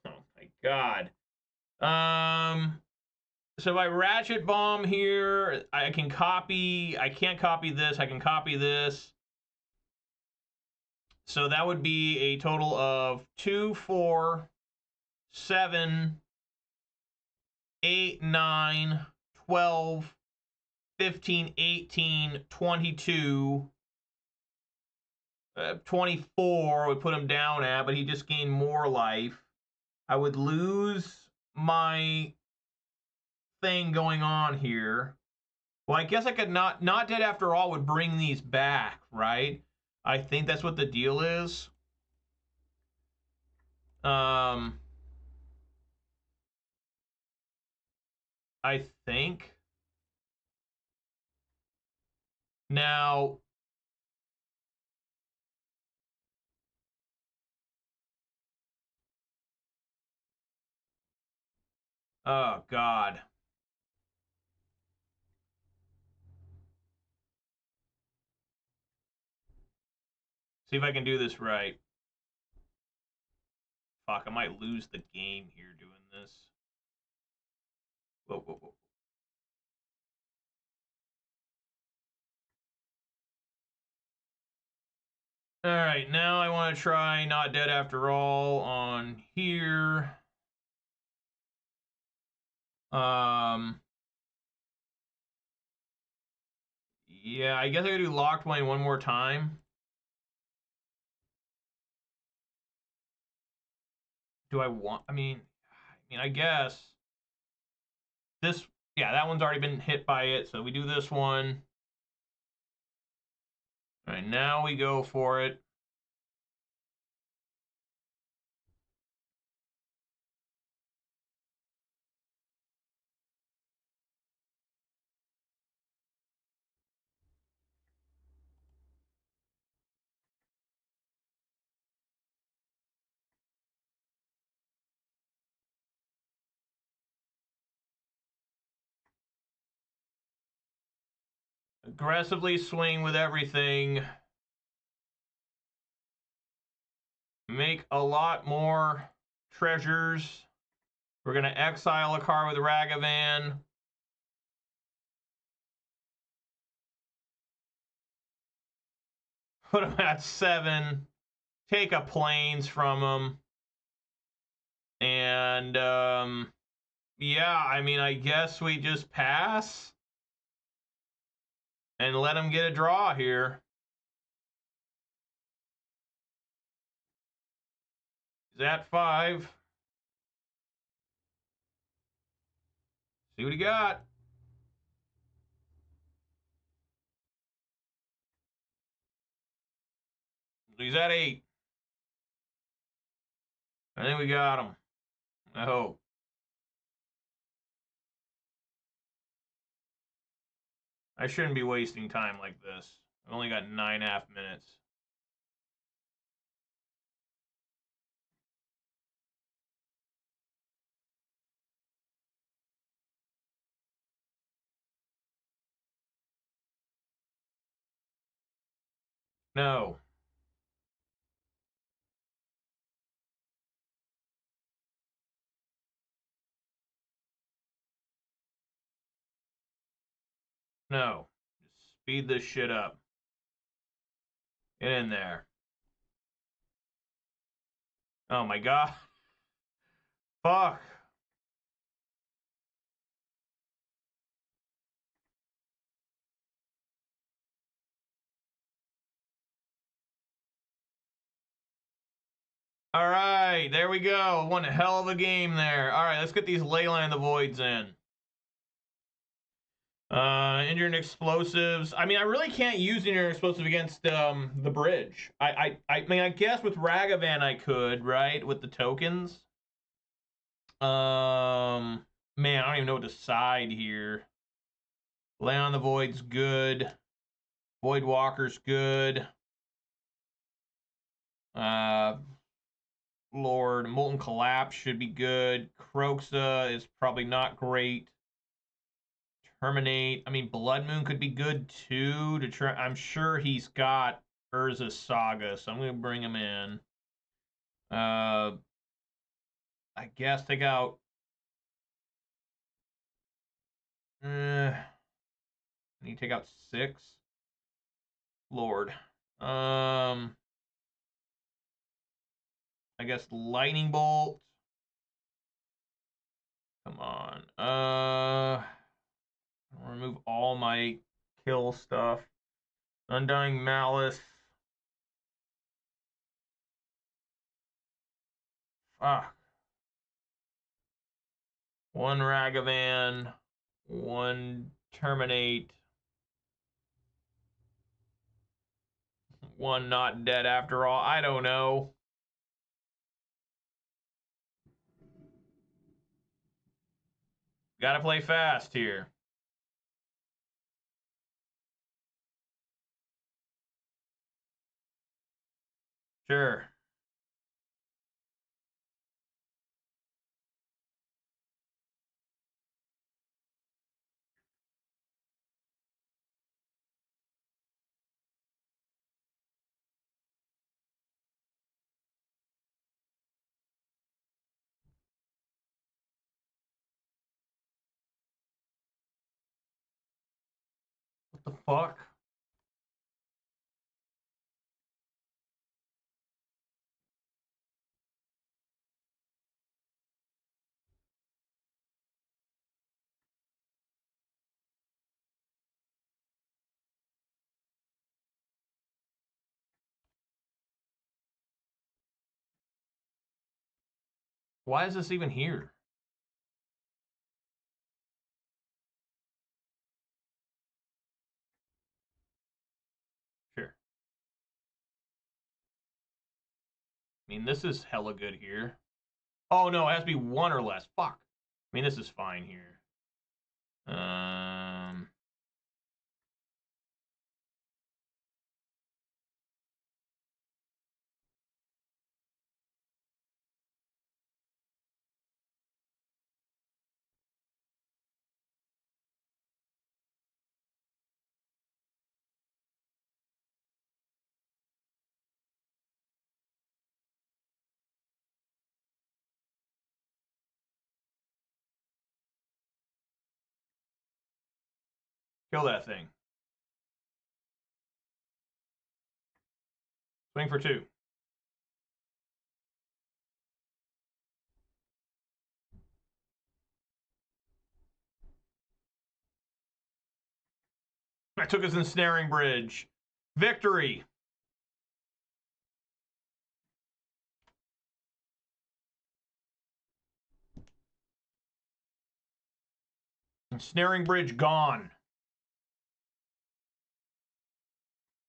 Oh my god. So if I ratchet bomb here, I can copy. I can't copy this. I can copy this. So that would be a total of 2, 4, 7, 8, 9, 12, 15, 18, 22, 24 would put him down at, but he just gained more life. I would lose my thing going on here. Well, I guess I could not dead after all would bring these back, right? I think that's what the deal is. I think. Now, oh god. See if I can do this right. Fuck, I might lose the game here doing this. Whoa, whoa, whoa. All right, now I want to try not dead after all on here. Yeah, I guess I gotta do Locthwain one more time. Do I want? I mean, I guess this. Yeah, that one's already been hit by it, so we do this one. All right, now we go for it. Aggressively swing with everything. Make a lot more treasures. We're going to exile a card with Ragavan. Put him at 7. Take a plains from him. And, yeah, I mean, I guess we just pass and let him get a draw here. He's at 5. See what he got. He's at 8. I think we got him. I hope. I shouldn't be wasting time like this. I've only got 9.5 minutes. No. No. Just speed this shit up. Get in there. Oh my god. Fuck. All right, there we go. One hell of a game there. All right, let's get these Leyline the Voids in. Injured explosives. I mean, I really can't use injured explosive against the bridge. I mean, I guess with Ragavan I could, right? With the tokens. Man, I don't even know what to side here. Lay on the Void's good. Voidwalker's good. Lord, Molten Collapse should be good. Kroxa is probably not great. Terminate. I mean, Blood Moon could be good too. To try, I'm sure he's got Urza's Saga, so I'm gonna bring him in. I guess take out. I need to take out 6. Lord. I guess Lightning Bolt. Come on. I'll remove all my kill stuff. Undying Malice. Fuck. 1 Ragavan. 1 Terminate. 1 not dead after all. I don't know. Gotta play fast here. Sure. What the fuck? Why is this even here? Sure. I mean, this is hella good here. Oh, no, it has to be 1 or less. Fuck. I mean, this is fine here. Kill that thing. Swing for 2. I took his Ensnaring Bridge. Victory! Ensnaring Bridge gone.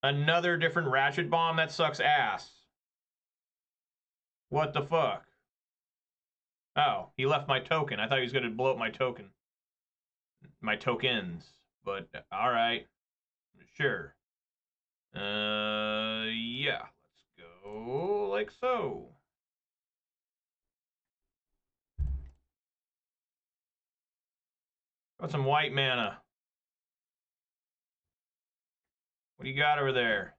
Another different Ratchet Bomb? That sucks ass. What the fuck? Oh, he left my token. I thought he was going to blow up my token. My tokens. But, alright. Sure. Yeah. Let's go like so. Got some white mana. What do you got over there?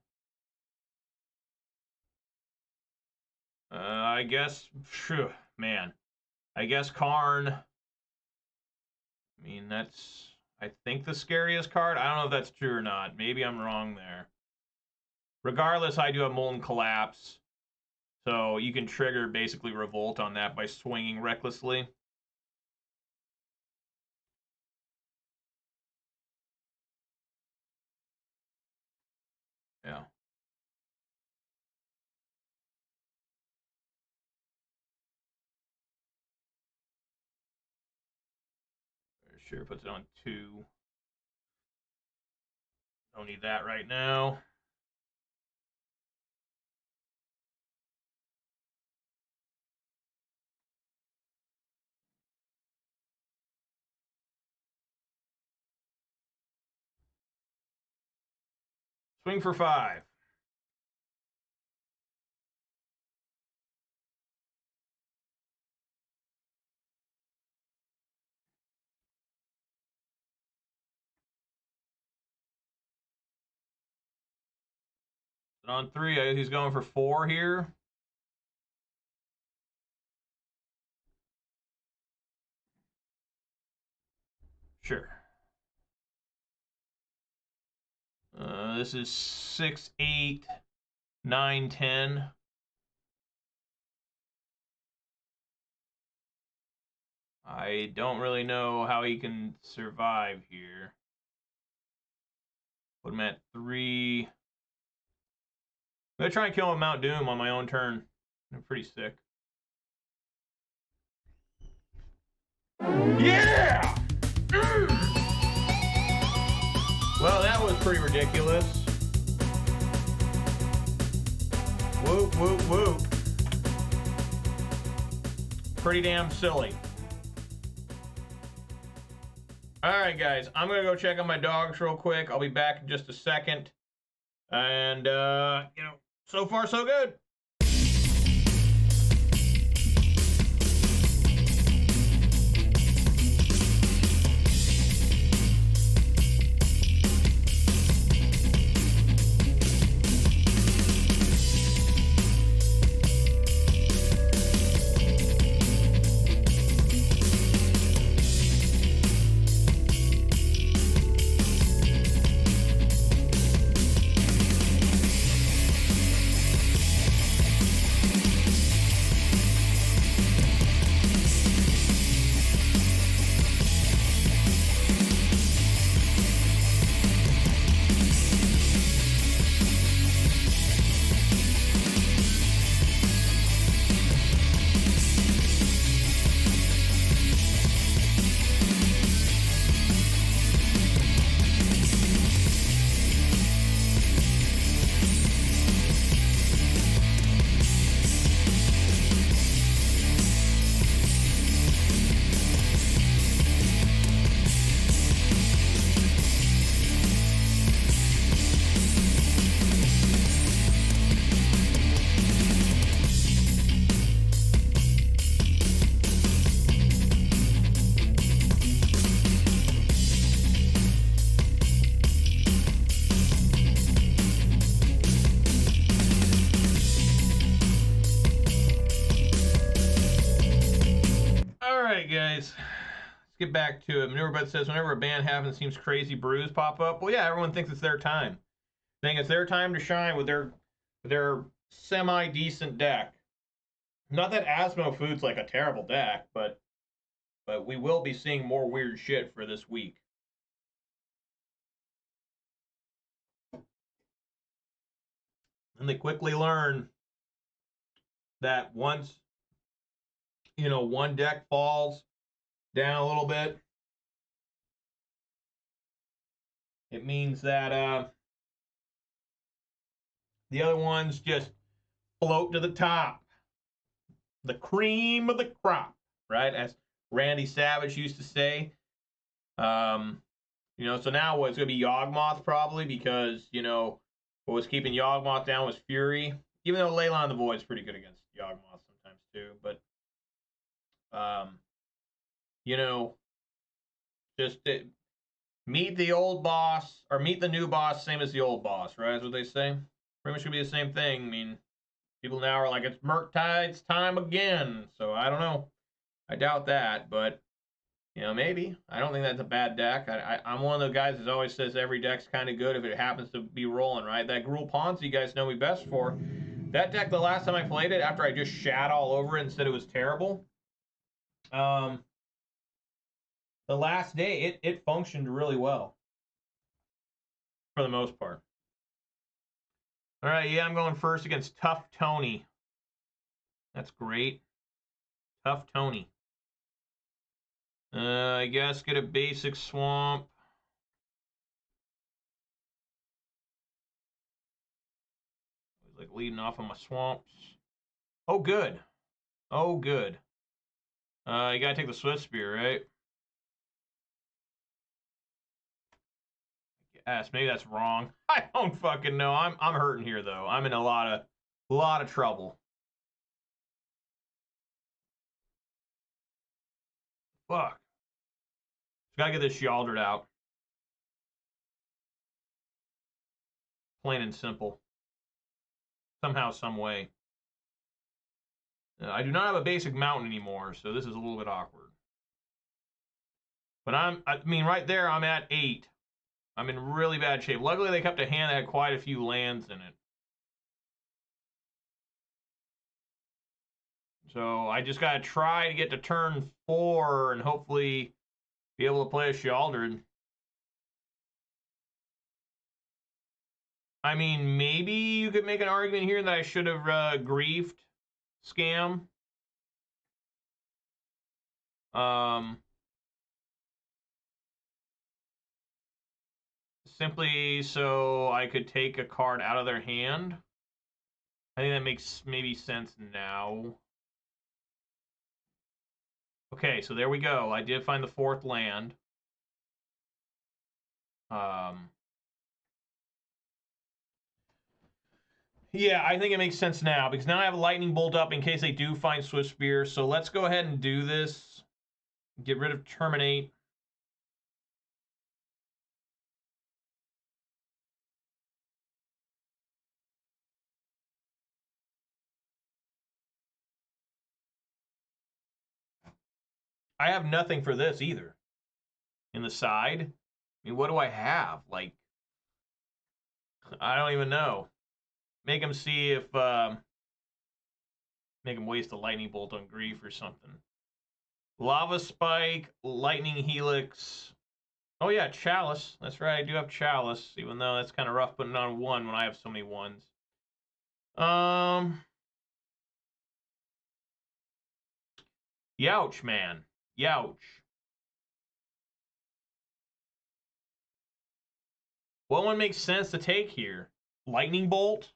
I guess, phew, man. I guess Karn. I mean, that's, I think, the scariest card. I don't know if that's true or not. Maybe I'm wrong there. Regardless, I do have Molten Collapse. So you can trigger basically Revolt on that by swinging recklessly. Yeah. Sure, puts it on 2. Don't need that right now. Swing for 5. On 3, I guess he's going for 4 here. Sure. This is 6, 8, 9, 10. I don't really know how he can survive here. Put him at 3. I'm gonna try and kill him Mount Doom on my own turn. I'm pretty sick. Yeah! Well, that was pretty ridiculous. Whoop, whoop, whoop. Pretty damn silly. Alright, guys. I'm going to go check on my dogs real quick. I'll be back in just a second. And, you know, so far so good. Guys, let's get back to it. Manurebud says, whenever a ban happens, it seems crazy brews pop up. Well, yeah, everyone thinks it's their time. They think it's their time to shine with their semi-decent deck. Not that Asmo Food's like a terrible deck, but we will be seeing more weird shit for this week. And they quickly learn that once, you know, one deck falls down a little bit, it means that the other ones just float to the top. The cream of the crop, right? As Randy Savage used to say. You know, so now it's going to be Yawgmoth probably because, you know, what was keeping Yawgmoth down was Fury. Even though Leyline of the Void is pretty good against Yawgmoth sometimes too. But, you know, just meet the old boss, or meet the new boss, same as the old boss, right? That's what they say. Pretty much going to be the same thing. I mean, people now are like, it's Murktide's time again. So I don't know. I doubt that, but, you know, maybe. I don't think that's a bad deck. I'm one of the guys that always says every deck's kind of good if it happens to be rolling, right? That Gruul Ponzi you guys know me best for. That deck, the last time I played it, after I just shat all over it and said it was terrible, the last day, it functioned really well. For the most part. All right, yeah, I'm going first against Tough Tony. That's great. Tough Tony. I guess get a basic swamp. Like leading off on my swamps. Oh, good. Oh, good. You gotta take the Swift Spear, right? Yes, maybe that's wrong. I don't fucking know. I'm hurting here though. I'm in a lot of trouble. Fuck. Just gotta get this Sheoldred out. Plain and simple. Somehow, some way. I do not have a basic mountain anymore, so this is a little bit awkward. But I mean, right there, I'm at 8. I'm in really bad shape. Luckily, they kept a hand that had quite a few lands in it. So I just got to try to get to turn 4 and hopefully be able to play a Sheoldred. I mean, maybe you could make an argument here that I should have griefed Scam. Simply so I could take a card out of their hand. I think that makes maybe sense now. Okay, so there we go. I did find the 4th land. Yeah, I think it makes sense now because now I have a Lightning Bolt up in case they do find Swift Spear. So let's go ahead and do this. Get rid of Terminate. I have nothing for this either. In the side. I mean, what do I have? Like, I don't even know. Make him see if, make him waste a Lightning Bolt on Grief or something. Lava Spike, Lightning Helix. Oh yeah, Chalice. That's right, I do have Chalice, even though that's kind of rough putting on 1 when I have so many 1s. Youch, man. Youch. What one makes sense to take here? Lightning Bolt?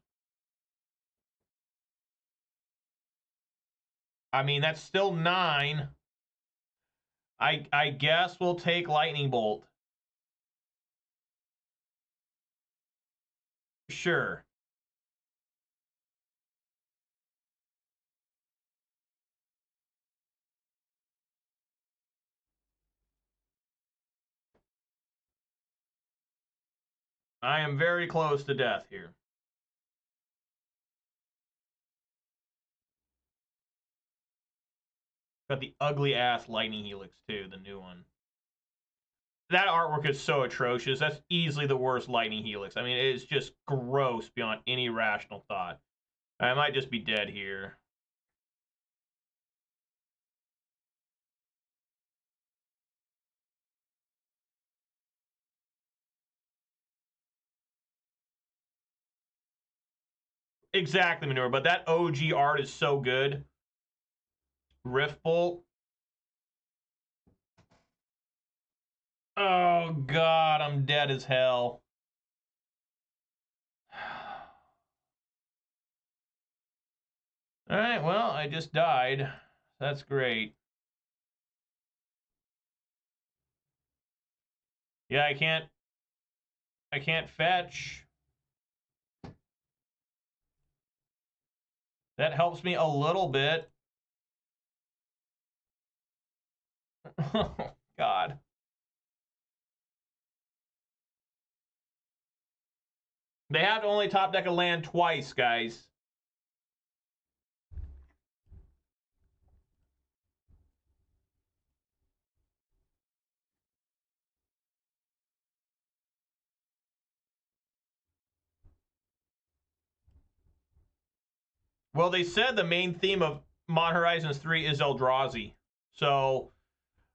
I mean, that's still 9. I guess we'll take Lightning Bolt. Sure. I am very close to death here. Got the ugly ass Lightning Helix too, the new one. That artwork is so atrocious. That's easily the worst Lightning Helix. I mean, it is just gross beyond any rational thought. I might just be dead here. Exactly, Manure, but that OG art is so good. Rift Bolt. Oh, God, I'm dead as hell. All right, well, I just died. That's great. Yeah, I can't fetch. That helps me a little bit. Oh, God. They have to only top deck a land twice, guys. Well, they said the main theme of Mod Horizons 3 is Eldrazi. So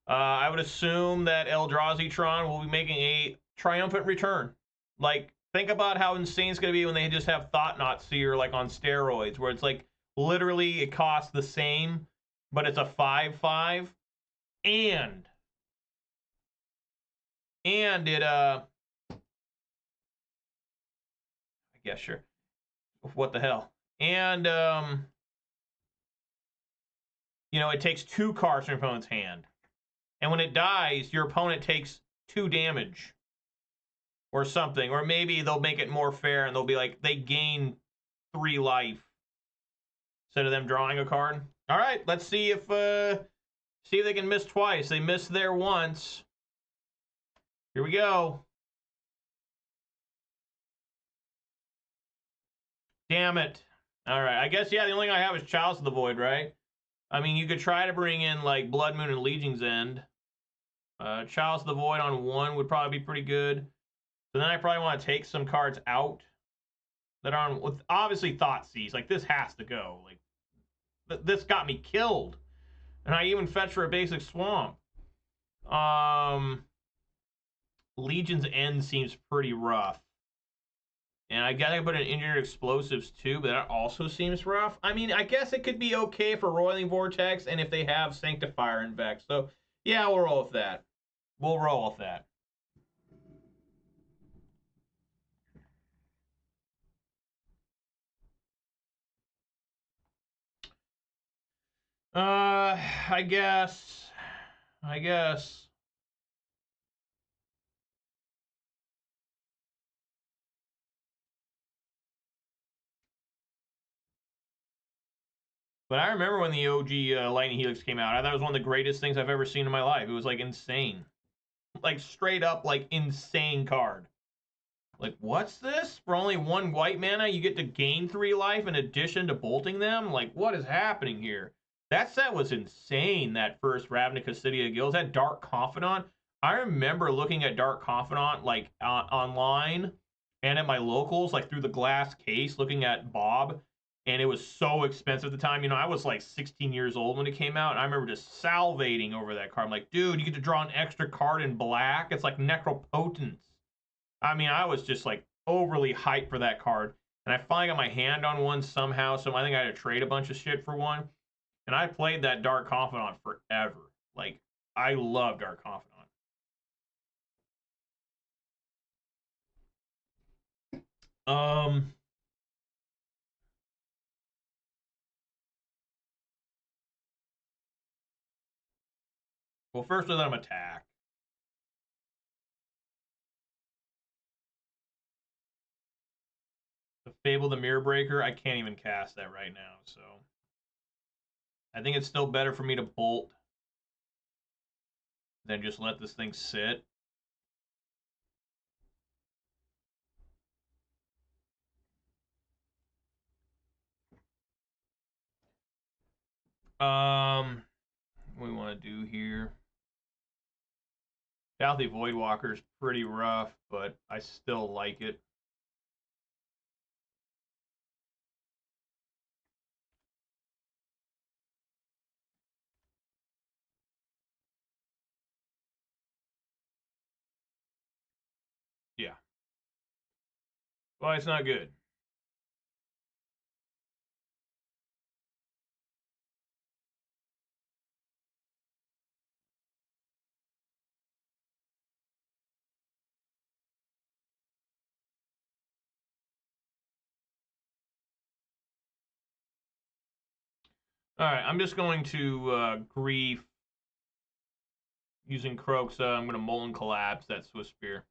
I would assume that Eldrazi-tron will be making a triumphant return. Like, think about how insane it's going to be when they just have Thought-Knot Seer, like, on steroids, where it's like, literally, it costs the same, but it's a 5/5, and it, I guess, sure. What the hell? And, you know, it takes 2 cards from your opponent's hand. And when it dies, your opponent takes 2 damage. Or something. Or maybe they'll make it more fair and they'll be like, they gain 3 life instead of them drawing a card. All right, let's see if they can miss twice. They missed there once. Here we go. Damn it. All right, I guess, yeah, the only thing I have is Chalice of the Void, right? I mean, you could try to bring in, like, Blood Moon and Legion's End. Chalice of the Void on 1 would probably be pretty good. So then I probably want to take some cards out that are on, with obviously Thoughtseize. Like, this has to go. Like, this got me killed. And I even fetched for a basic swamp. Legion's End seems pretty rough. And I gotta put in engineered explosives too, but that also seems rough. I mean, I guess it could be okay for Roiling Vortex and if they have Sanctifier in Vex. So, yeah, we'll roll with that. We'll roll with that. I guess. But I remember when the OG Lightning Helix came out. I thought it was one of the greatest things I've ever seen in my life. It was, like, insane. Like, straight up, like, insane card. Like, what's this? For only 1 white mana, you get to gain 3 life in addition to bolting them? Like, what is happening here? That set was insane, that first Ravnica City of Guilds. That Dark Confidant. I remember looking at Dark Confidant, like, online and at my locals, like, through the glass case, looking at Bob, and it was so expensive at the time. You know, I was, like, 16 years old when it came out, and I remember just salivating over that card. I'm like, dude, you get to draw an extra card in black? It's like Necropotence. I mean, I was just like overly hyped for that card. And I finally got my hand on one somehow. So I think I had to trade a bunch of shit for one. And I played that Dark Confidant forever. Like, I love Dark Confidant. Well, first we let him attack. The Fable the Mirror Breaker, I can't even cast that right now, so I think it's still better for me to bolt than just let this thing sit. What we want to do here? Dauthi Voidwalker is pretty rough, but I still like it. Yeah. Well, it's not good. Alright, I'm just going to grief using Kroxa. I'm going to Molten Collapse that Swift Spear.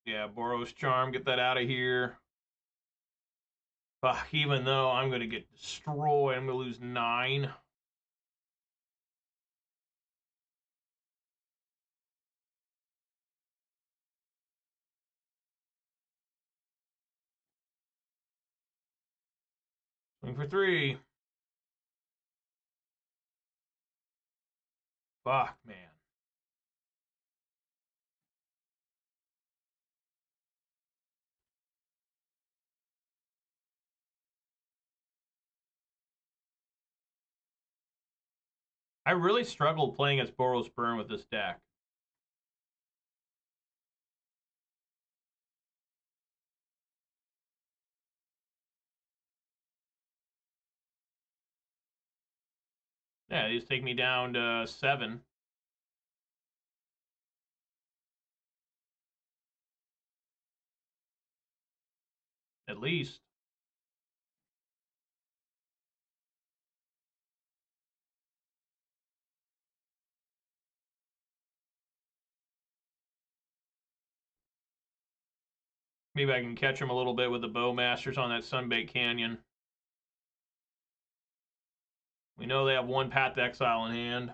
Yeah, Boros Charm, get that out of here. Even though I'm going to get destroyed, I'm going to lose 9. Swing for 3. Fuck, man. I really struggled playing as Boros Burn with this deck. Yeah, these take me down to 7. At least. Maybe I can catch him a little bit with the Bowmasters on that Sunbaked Canyon. We know they have 1 Path to Exile in hand.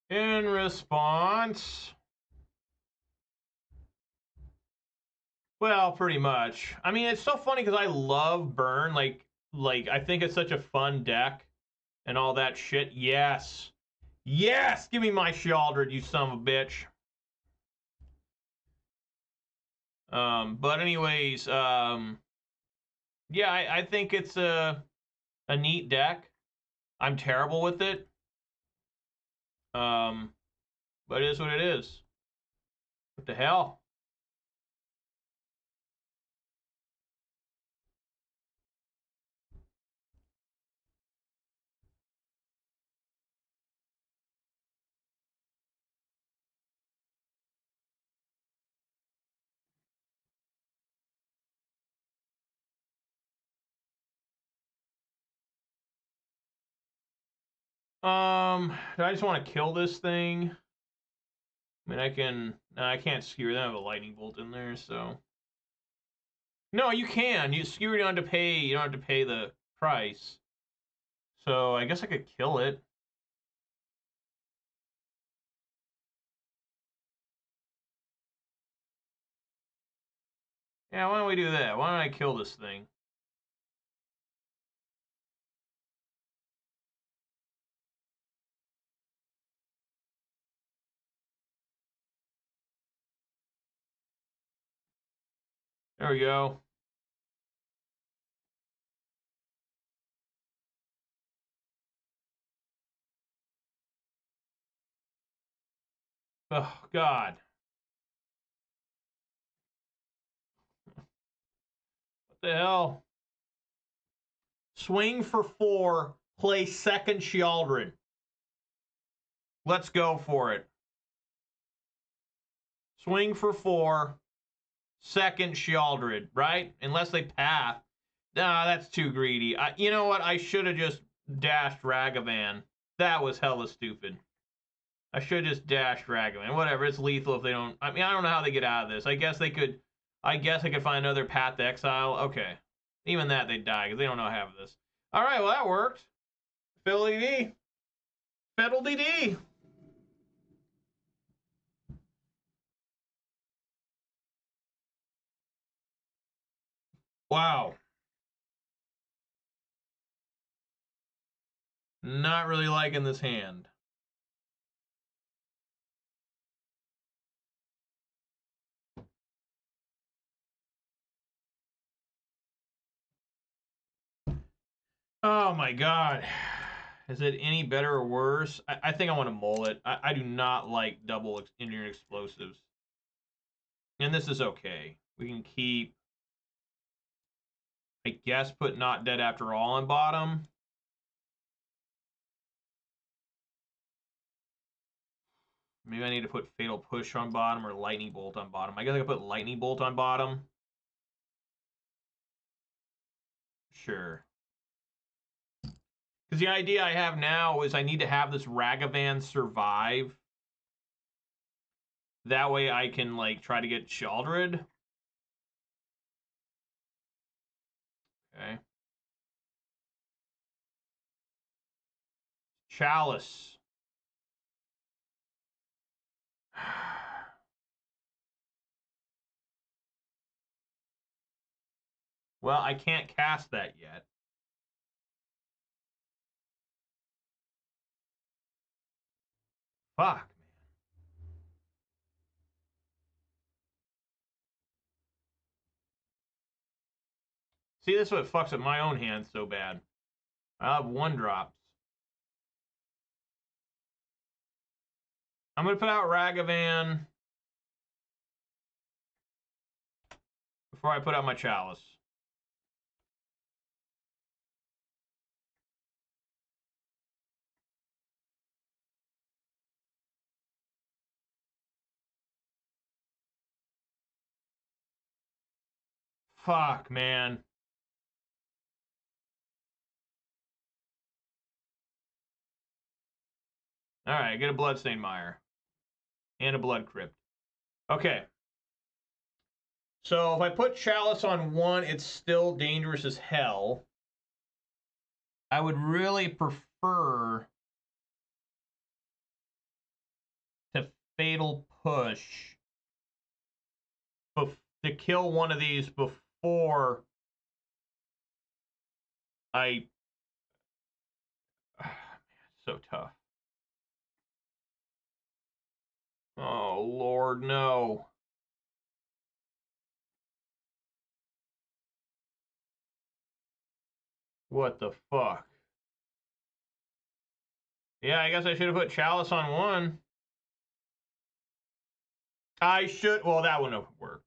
In response, well, pretty much. I mean, it's so funny because I love Burn. Like I think it's such a fun deck and all that shit. Yes. Yes! Give me my Sheoldred, you son of a bitch. But anyways, yeah, I think it's a neat deck. I'm terrible with it. But it is what it is. What the hell? Do I just want to kill this thing? I mean, I can. No, I can't skewer. They have a lightning bolt in there, so. No, you can. You skewer. You don't have to pay. You don't have to pay the price. So I guess I could kill it. Yeah, why don't we do that? Why don't I kill this thing? There we go. Oh, God. What the hell? Swing for 4. Play second Sheoldred. Let's go for it. Swing for 4. Second Sheoldred, right? Unless they path. Nah, that's too greedy. You know what? I should have just dashed Ragavan. That was hella stupid. I should have just dashed Ragavan. Whatever, it's lethal if they don't. I mean, I don't know how they get out of this. I guess they could. I guess I could find another path to exile. Okay. Even that, they'd die because they don't know half of this. All right, well, that worked. Fiddle D. Fiddle D. Wow. Not really liking this hand. Oh my god. Is it any better or worse? I think I want to mull it. I do not like double engineered explosives. And this is okay. We can keep, I guess, put Not Dead After All on bottom. Maybe I need to put Fatal Push on bottom or Lightning Bolt on bottom. I guess I could put Lightning Bolt on bottom. Sure. Because the idea I have now is I need to have this Ragavan survive. That way I can, like, try to get Sheoldred. Okay. Chalice. Well, I can't cast that yet. Fuck, man. See, this is what fucks up my own hand so bad. I have 1-drops. I'm going to put out Ragavan before I put out my Chalice. Fuck, man. Alright, get a Bloodstained Mire. And a Blood Crypt. Okay. So if I put Chalice on 1, it's still dangerous as hell. I would really prefer to Fatal Push to kill one of these before I... Man, so tough. Oh, Lord, no. What the fuck? Yeah, I guess I should have put Chalice on 1. I should... Well, that wouldn't have worked.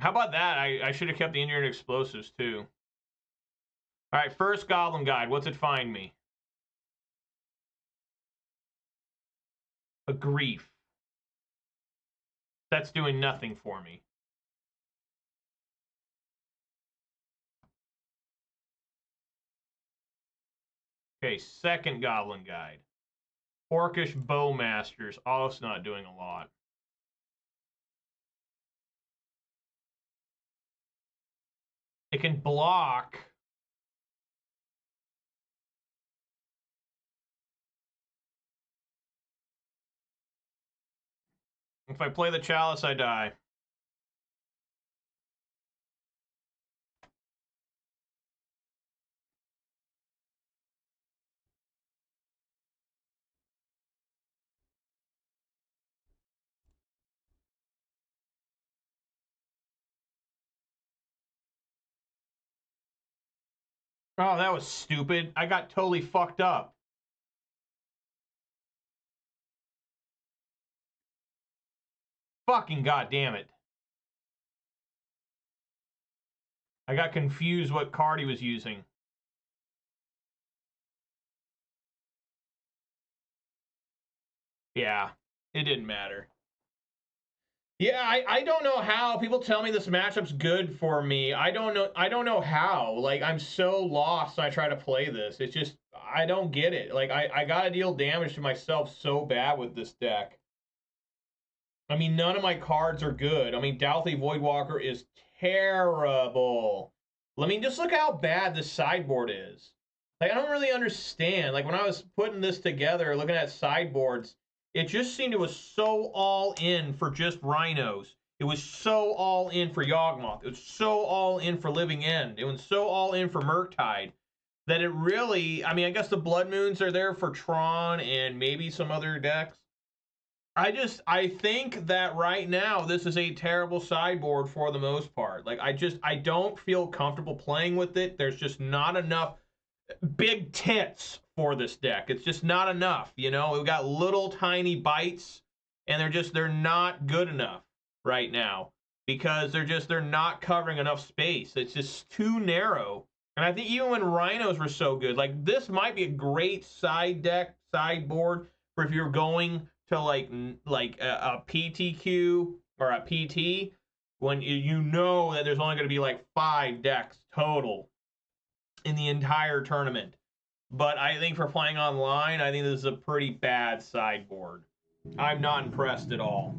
How about that? I should have kept the engineered explosives, too. All right, first Goblin Guide. What's it find me? A Grief. That's doing nothing for me. Okay, second Goblin Guide. Orcish Bowmasters. Also not doing a lot. It can block. If I play the Chalice, I die. Oh, that was stupid. I got totally fucked up. Fucking goddamn it. I got confused what card he was using. Yeah, it didn't matter. Yeah, I don't know how. People tell me this matchup's good for me. I don't know how. Like, I'm so lost when I try to play this. It's just, I don't get it. Like, I gotta deal damage to myself so bad with this deck. I mean, none of my cards are good. I mean, Dauthi Voidwalker is terrible. I mean, just look how bad this sideboard is. Like, I don't really understand. Like, when I was putting this together, looking at sideboards, it just seemed it was so all in for just Rhinos. It was so all in for Yawgmoth. It was so all in for Living End. It was so all in for Murktide that it really, I mean, I guess the Blood Moons are there for Tron and maybe some other decks. I think that right now this is a terrible sideboard for the most part. Like, I don't feel comfortable playing with it. There's just not enough big tits for this deck. It's just not enough, you know? We've got little tiny bites, and they're not good enough right now because they're not covering enough space. It's just too narrow. And I think even when Rhinos were so good, like, this might be a great sideboard for if you're going to like a PTQ or a PT when you know that there's only going to be like 5 decks total in the entire tournament. But I think for playing online, I think this is a pretty bad sideboard. I'm not impressed at all.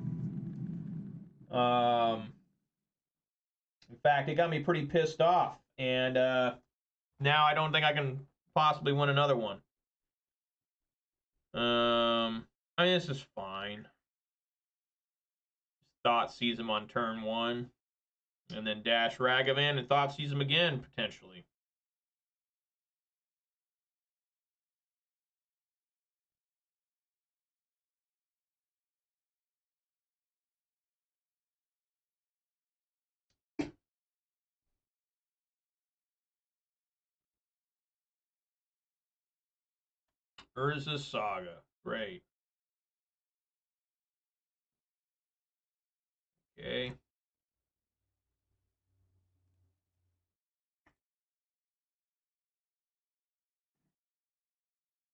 In fact, it got me pretty pissed off, and now I don't think I can possibly win another one. I mean, this is fine. Thoughtseize him on turn 1, and then dash Ragavan and Thoughtseize him again, potentially. Urza's Saga. Great. Okay.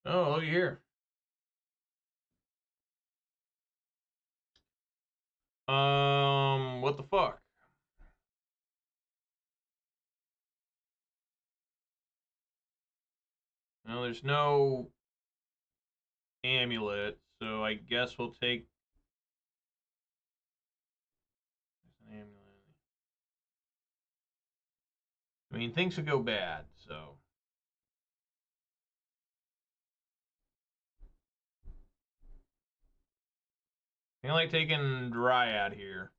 Oh, look here. What the fuck? Well, there's no Amulet, so I guess we'll take an Amulet. I mean, things could go bad, so. I like taking Dryad here.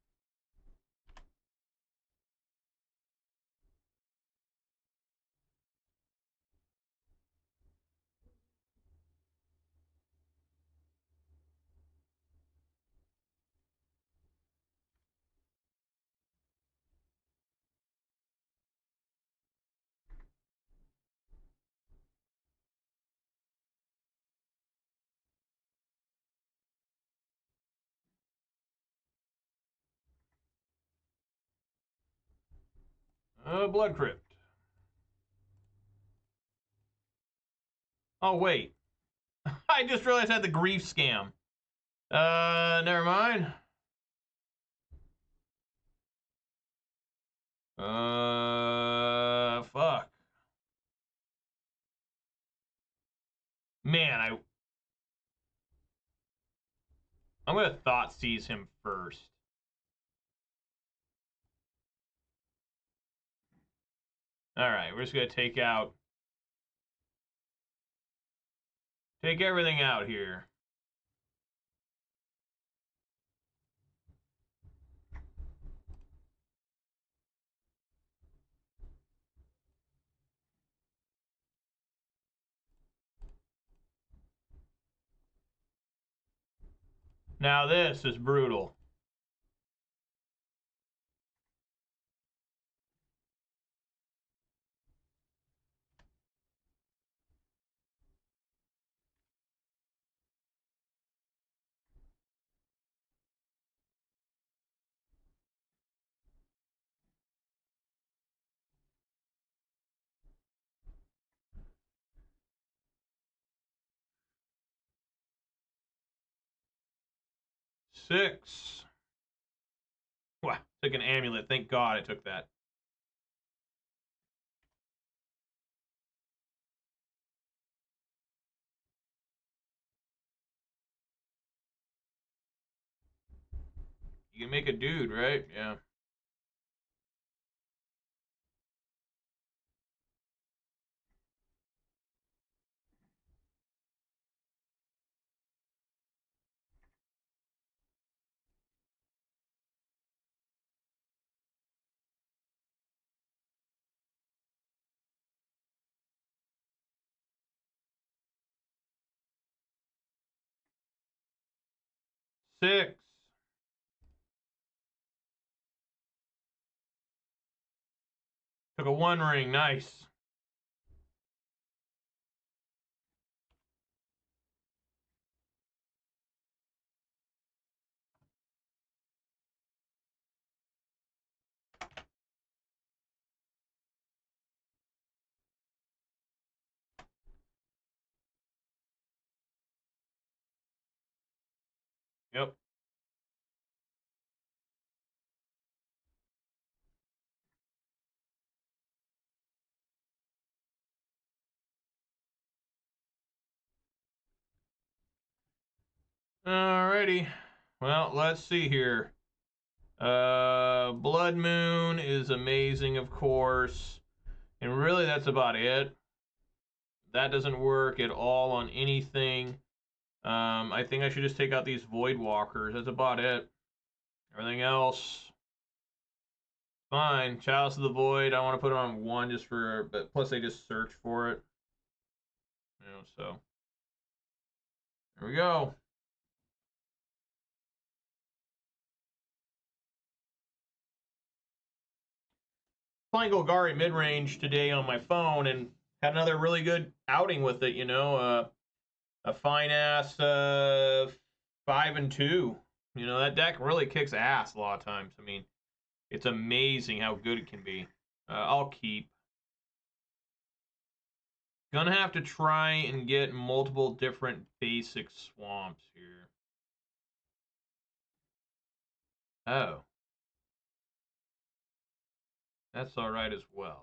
Blood Crypt. Oh, wait. I just realized I had the grief scam. Never mind. Fuck. Man, I'm gonna Thoughtseize him first. Alright, we're just gonna take everything out here. Now this is brutal. Six. Wow, took an Amulet. Thank God I took that. You can make a dude, right? Yeah. 6. Took a 1 ring. Nice. Yep. Alrighty. Well, let's see here. Blood Moon is amazing, of course. And really, that's about it. That doesn't work at all on anything. I think I should just take out these Voidwalkers. That's about it. Everything else, fine. Chalice of the Void, I want to put them on 1 just for, but plus they just search for it. You know, so. There we go. Playing Golgari mid-range today on my phone and had another really good outing with it, you know. A fine-ass 5 and 2. You know, that deck really kicks ass a lot of times. I mean, it's amazing how good it can be. I'll keep. Gonna have to try and get multiple different basic swamps here. Oh. That's alright as well.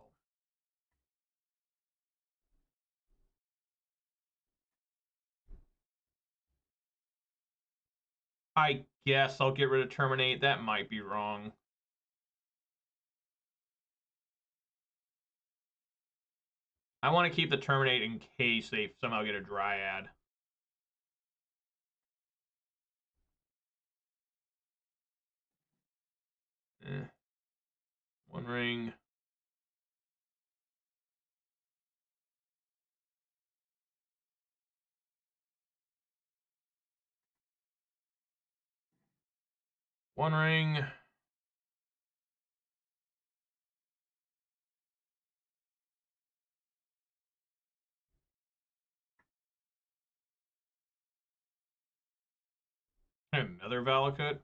I guess I'll get rid of Terminate. That might be wrong. I want to keep the Terminate in case they somehow get a Dryad. Eh. 1 ring. One ring. Another Valakut.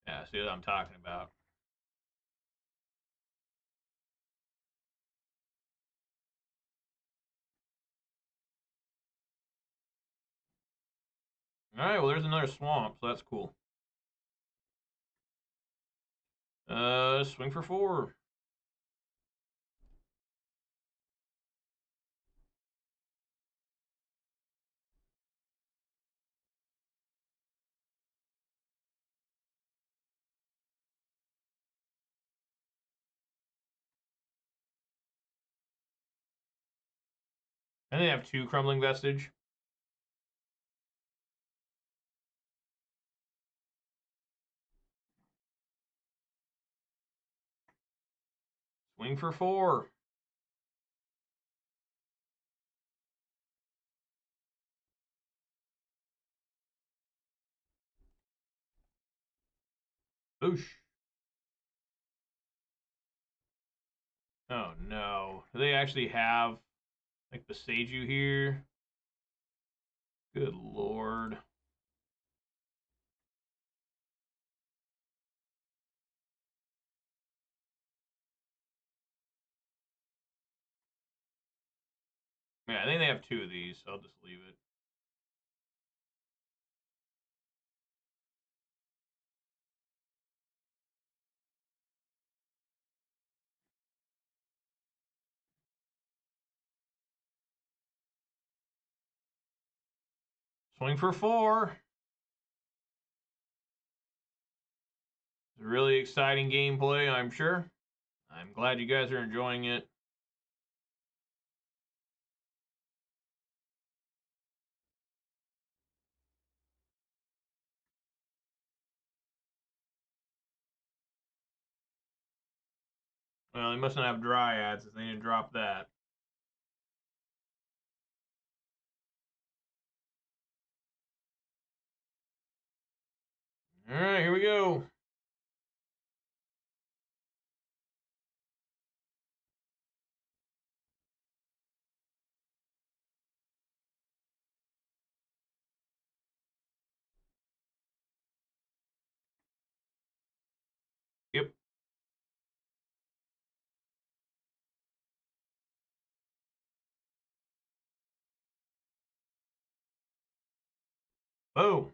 Yeah, see what I'm talking about. Alright, well there's another swamp, so that's cool. Swing for 4. And they have 2 Crumbling Vestige. Swing for 4. Boosh. Oh no. Do they actually have like the Seiju here? Good lord. Yeah, I think they have 2 of these, so I'll just leave it. Swing for 4. Really exciting gameplay, I'm sure. I'm glad you guys are enjoying it. Well, they must not have Dryads if they didn't drop that. All right, here we go. Yep. Boom.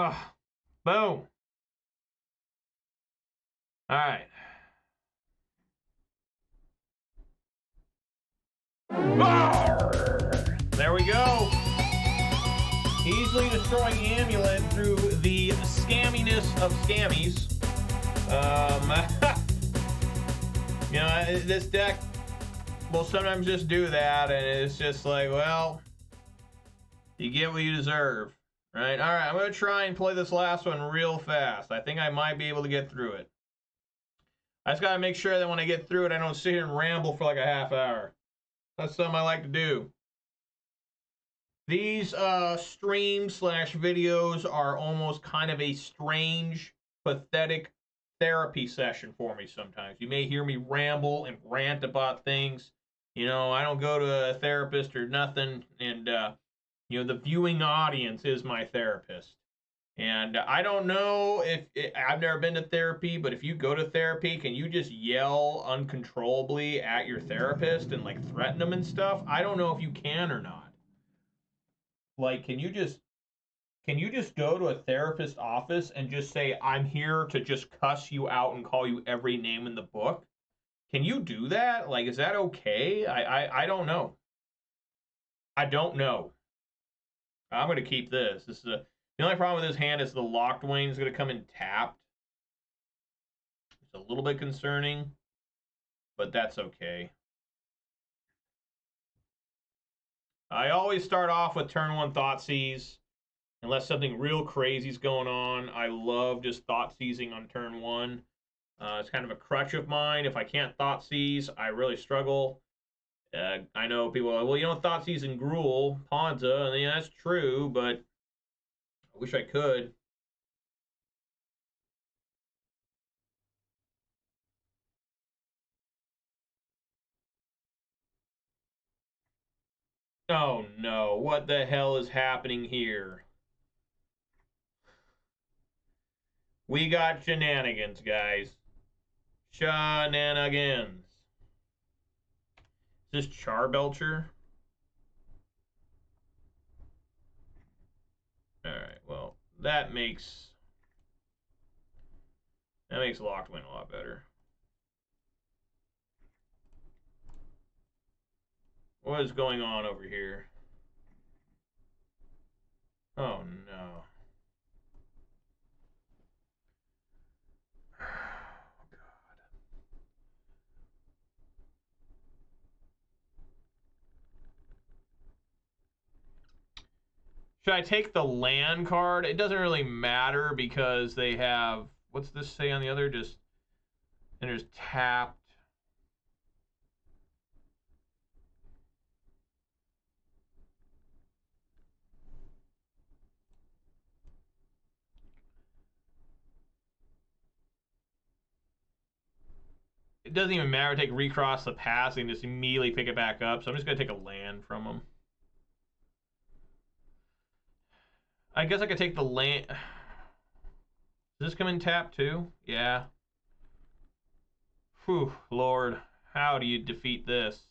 Ah, boom. All right. There we go. Easily destroying Amulet through the scamminess of scammies. You know, this deck will sometimes just do that, and it's just like, well, you get what you deserve, right? All right, I'm going to try and play this last one real fast. I think I might be able to get through it. I just got to make sure that when I get through it, I don't sit here and ramble for like a half hour. That's something I like to do. These streams / videos are almost kind of a strange, pathetic therapy session for me sometimes. You may hear me ramble and rant about things. You know, I don't go to a therapist or nothing, and you know, the viewing audience is my therapist. And I don't know if I've never been to therapy, but if you go to therapy, can you just yell uncontrollably at your therapist and like threaten them and stuff? I don't know if you can or not. Like, can you just go to a therapist office and just say, I'm here to just cuss you out and call you every name in the book? Can you do that? Like, is that okay? I don't know. I don't know. I'm going to keep this. This is the only problem with this hand is the Locthwain is going to come in tapped. It's a little bit concerning, but that's okay. I always start off with turn 1 Thoughtseize. Unless something real crazy is going on, I love just Thoughtseizing on turn 1. It's kind of a crutch of mine. If I can't Thoughtseize, I really struggle. I know people are like, well, you don't Thoughtseize and Gruul, Ponza, and yeah, that's true, but I wish I could. Oh no, what the hell is happening here? We got shenanigans, guys. Shenanigans. Is this Charbelcher? Alright, well, that makes Locthwain a lot better. What is going on over here? Oh no. Should I take the land card? It doesn't really matter because they have, what's this say on the other? Just, and there's tapped. It doesn't even matter. Take recross the pass and just immediately pick it back up. So I'm just going to take a land from them. I guess I could take the land. Does this come in tap too? Yeah. Whew, Lord. How do you defeat this?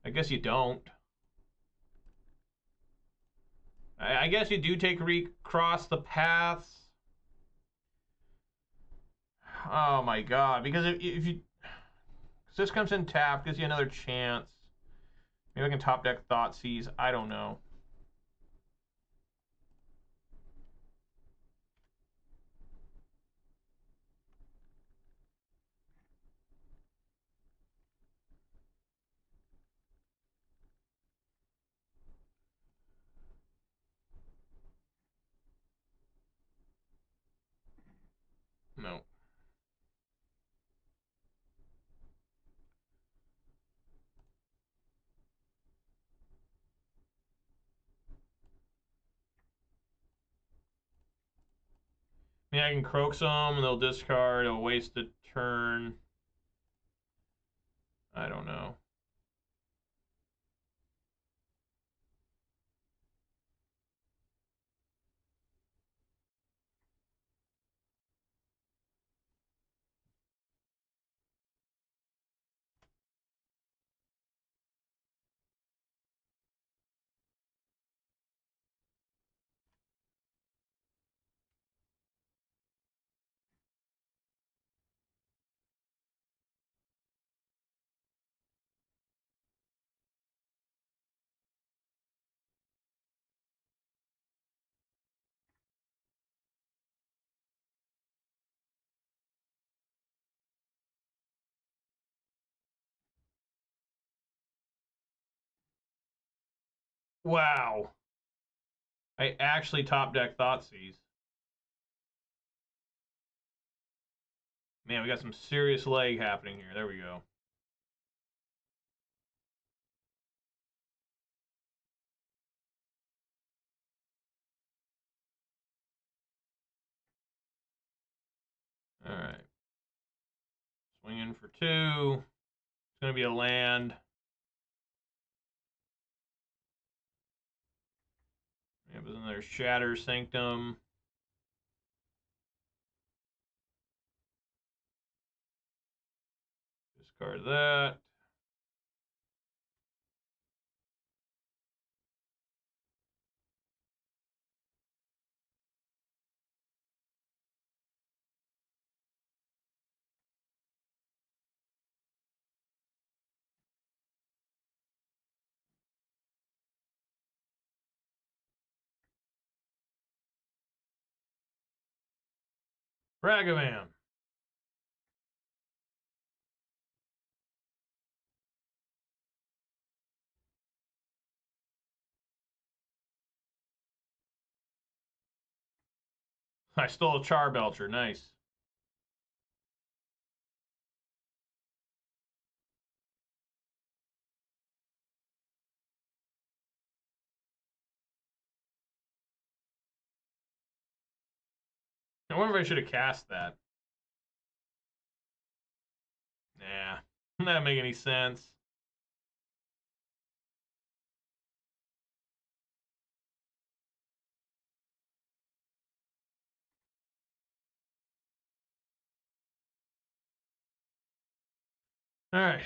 I guess you don't. I guess you do take recross the paths. Oh my god. Because if you... If this comes in tap, gives you another chance. Maybe I can top deck Thoughtseize. I don't know. No. Yeah, I can Kroxa them, and they'll discard. It'll waste a turn. I don't know. Wow. I actually top deck Thoughtseize. Man, we got some serious leg happening here. There we go. All right. Swinging for 2. It's going to be a land. Yeah, but then there's Shatter Sanctum. Discard that. Ragavan. I stole a Charbelcher. Nice. I wonder if I should have cast that. Nah, that doesn't make any sense. All right.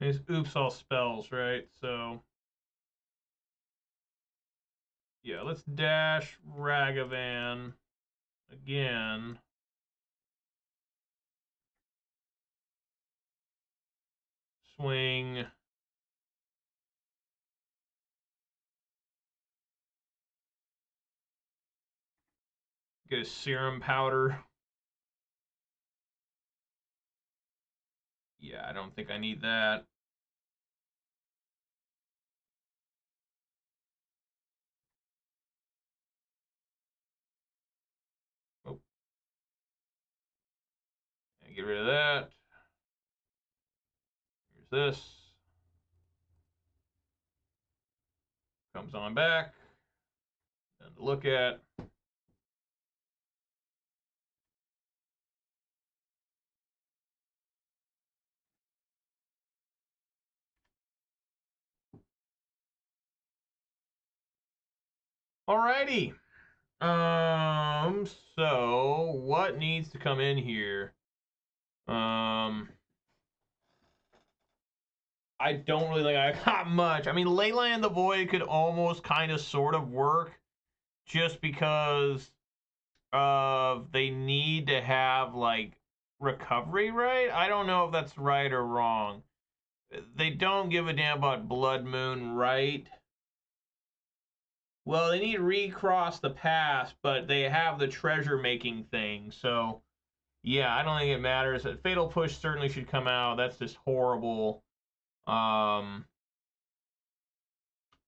These oops all spells, right? So, yeah, let's dash Ragavan again. Swing. Get a Serum Powder. Yeah, I don't think I need that. Oh. And get rid of that. Here's this. Comes on back. And to look at. Alrighty. So what needs to come in here? I don't really think I got much. I mean, Leyline and the Void could almost kind of sort of work just because they need to have like recovery, right? I don't know if that's right or wrong. They don't give a damn about Blood Moon, right? Well, they need to recross the pass, but they have the treasure making thing, so yeah, I don't think it matters. Fatal Push certainly should come out. That's just horrible.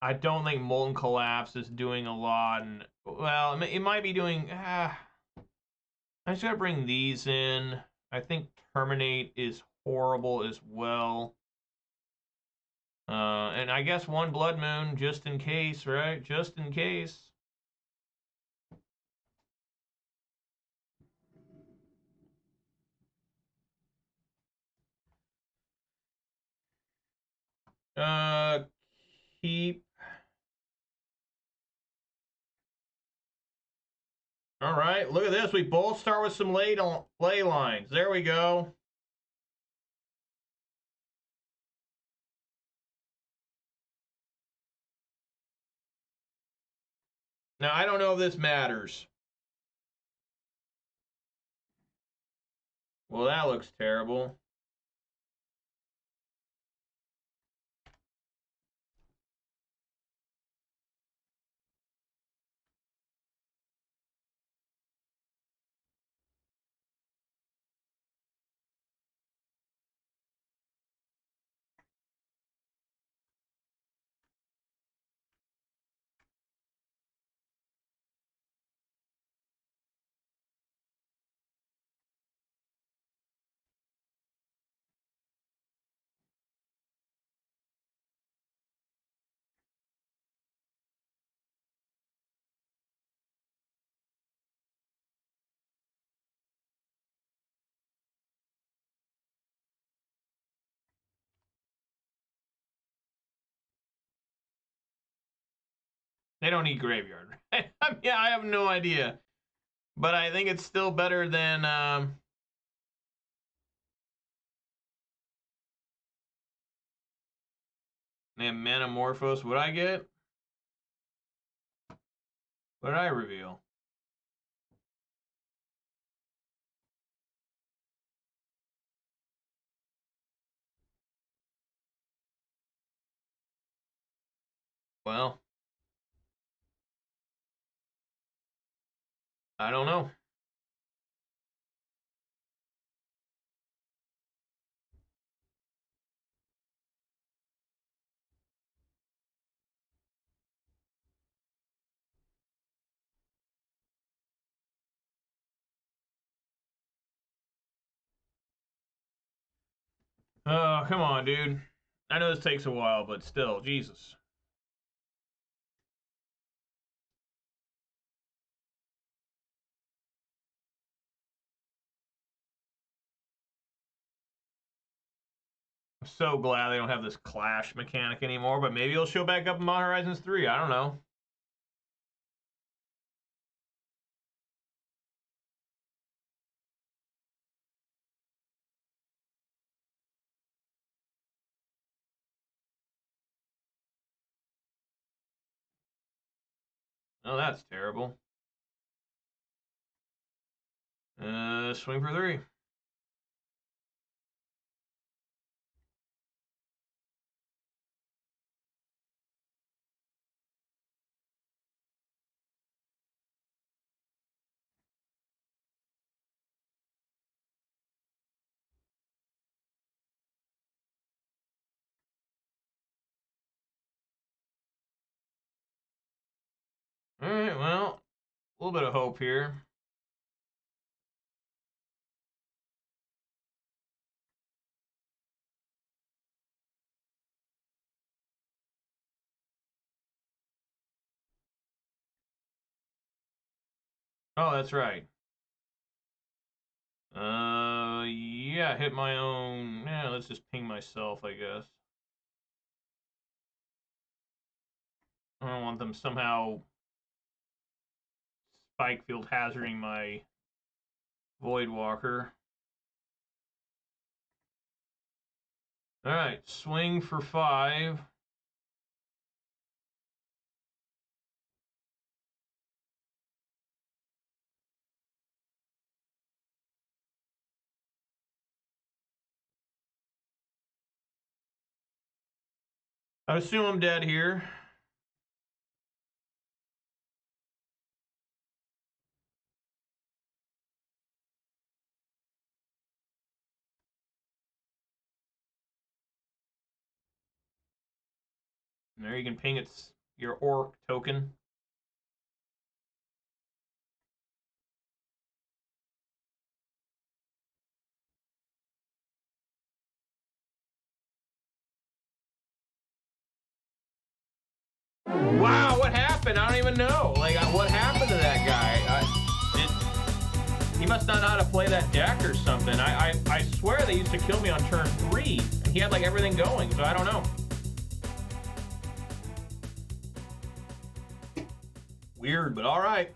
I don't think Molten Collapse is doing a lot, and well, it might be doing. I just gotta bring these in. I think Terminate is horrible as well. And I guess one Blood Moon just in case, right? Just in case. Keep. All right, look at this. We both start with some ley lines. There we go. Now, I don't know if this matters. Well, that looks terrible. They don't need graveyard. Yeah, I have no idea. But I think it's still better than... and Manamorphose. What I get? What did I reveal? Well, I don't know. Oh, come on, dude. I know this takes a while, but still, Jesus. I'm so glad they don't have this clash mechanic anymore, but maybe it'll show back up in Modern Horizons 3. I don't know. Oh, that's terrible. Swing for 3. All right, well, a little bit of hope here. Oh, that's right. Yeah, hit my own. Yeah, let's just ping myself, I guess. I don't want them somehow spike field hazarding my Voidwalker. All right, swing for 5. I assume I'm dead here. And there you can ping its your orc token. Wow, what happened? I don't even know. Like, what happened to that guy? He must not know how to play that deck or something. I swear they used to kill me on turn 3. And he had like everything going, so I don't know. Weird, but all right.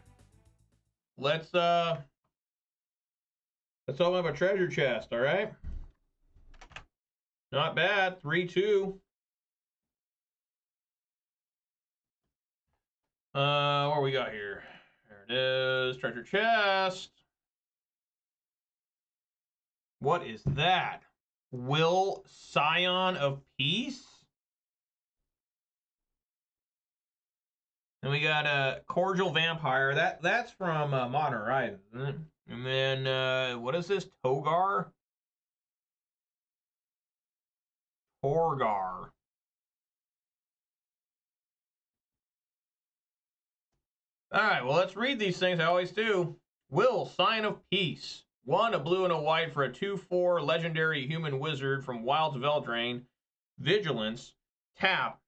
Let's open up a treasure chest, all right? Not bad. 3-2. What we got here? There it is. Treasure chest. What is that? Will Scion of Peace? Then we got a Cordial Vampire. That's from Modern Horizons, isn't it? And then what is this? Torgar. All right, well, let's read these things. I always do. Will, Sign of Peace. 1, a blue and a white for a 2/4 legendary human wizard from Wilds of Eldraine. Vigilance. Tap.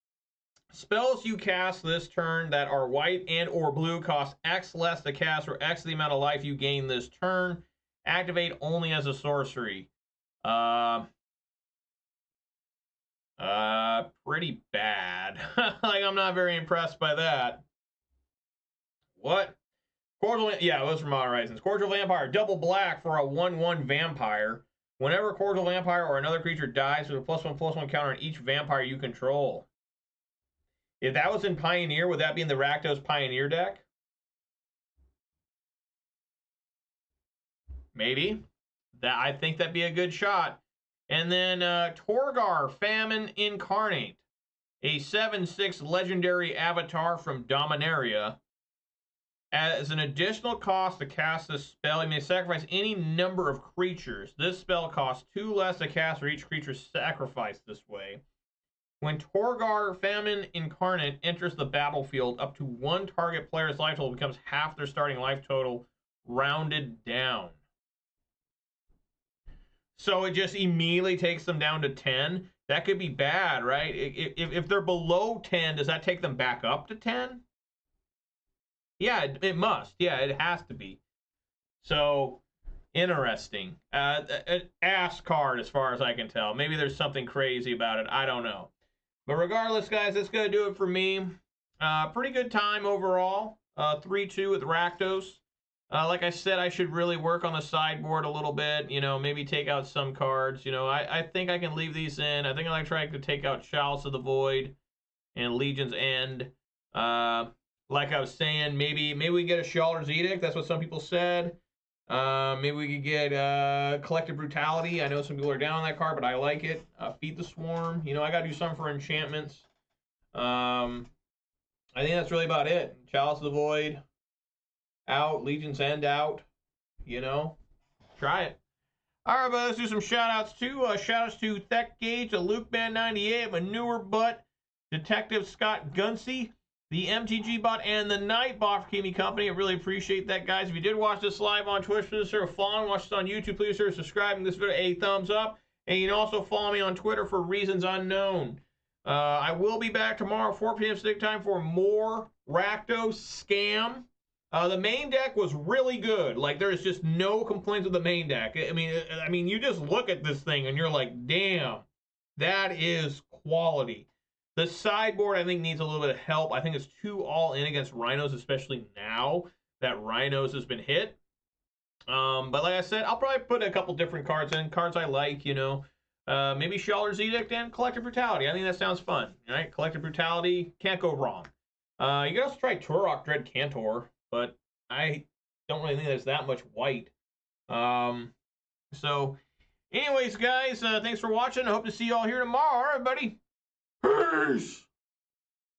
Spells you cast this turn that are white and or blue cost X less to cast or X the amount of life you gain this turn. Activate only as a sorcery. Pretty bad. Like, I'm not very impressed by that. What? Cordial, yeah, it was from Modern Horizons. Cordial Vampire, double black for a 1/1 vampire. Whenever Cordial Vampire or another creature dies with a +1/+1 counter on each vampire you control. If that was in Pioneer, would that be in the Rakdos Pioneer deck? Maybe. I think that'd be a good shot. And then Torgar, Famine Incarnate. A 7/6 legendary avatar from Dominaria. As an additional cost to cast this spell, you may sacrifice any number of creatures. This spell costs 2 less to cast for each creature sacrificed this way. When Torgar Famine Incarnate enters the battlefield, up to 1 target player's life total becomes half their starting life total, rounded down. So it just immediately takes them down to 10. That could be bad, right? If they're below 10, does that take them back up to 10? Yeah, it must. Yeah, it has to be. So, interesting. An ass card as far as I can tell. Maybe there's something crazy about it. I don't know. But regardless, guys, that's going to do it for me. Pretty good time overall. 3-2 with Rakdos. Like I said, I should really work on the sideboard a little bit. You know, maybe take out some cards. You know, I think I can leave these in. I think I'm going to try to take out Chalice of the Void and Legion's End. Like I was saying, maybe we get a Sheoldred's Edict. That's what some people said. Maybe we could get Collective Brutality. I know some people are down on that card, but I like it. Feed the Swarm. You know, I got to do something for enchantments. I think that's really about it. Chalice of the Void out. Legion's End out. You know, try it. All right, but let's do some shout-outs, too. Shout-outs to Tech Gauge, a Luke Band 98, Manure Butt, Detective Scott Gunsey, the MTG bot, and the Nightbot for keeping me company. I really appreciate that, guys. If you did watch this live on Twitch, please consider following. Watch this on YouTube, please consider subscribing to this video, a thumbs up. And you can also follow me on Twitter for reasons unknown. I will be back tomorrow, 4 p.m. Pacific time, for more Rakdos scam. The main deck was really good. Like, there's just no complaints with the main deck. I mean, you just look at this thing and you're like, damn, that is quality. The sideboard, I think, needs a little bit of help. I think it's too all in against Rhinos, especially now that Rhinos has been hit. But like I said, I'll probably put a couple different cards in. Cards I like, you know. Maybe Sheoldred's Edict and Collective Brutality. I think that sounds fun. Right? Collective Brutality, can't go wrong. You can also try Turok Dread Cantor, but I don't really think there's that much white. So, anyways, guys, thanks for watching. I hope to see you all here tomorrow. All right, everybody. Peace!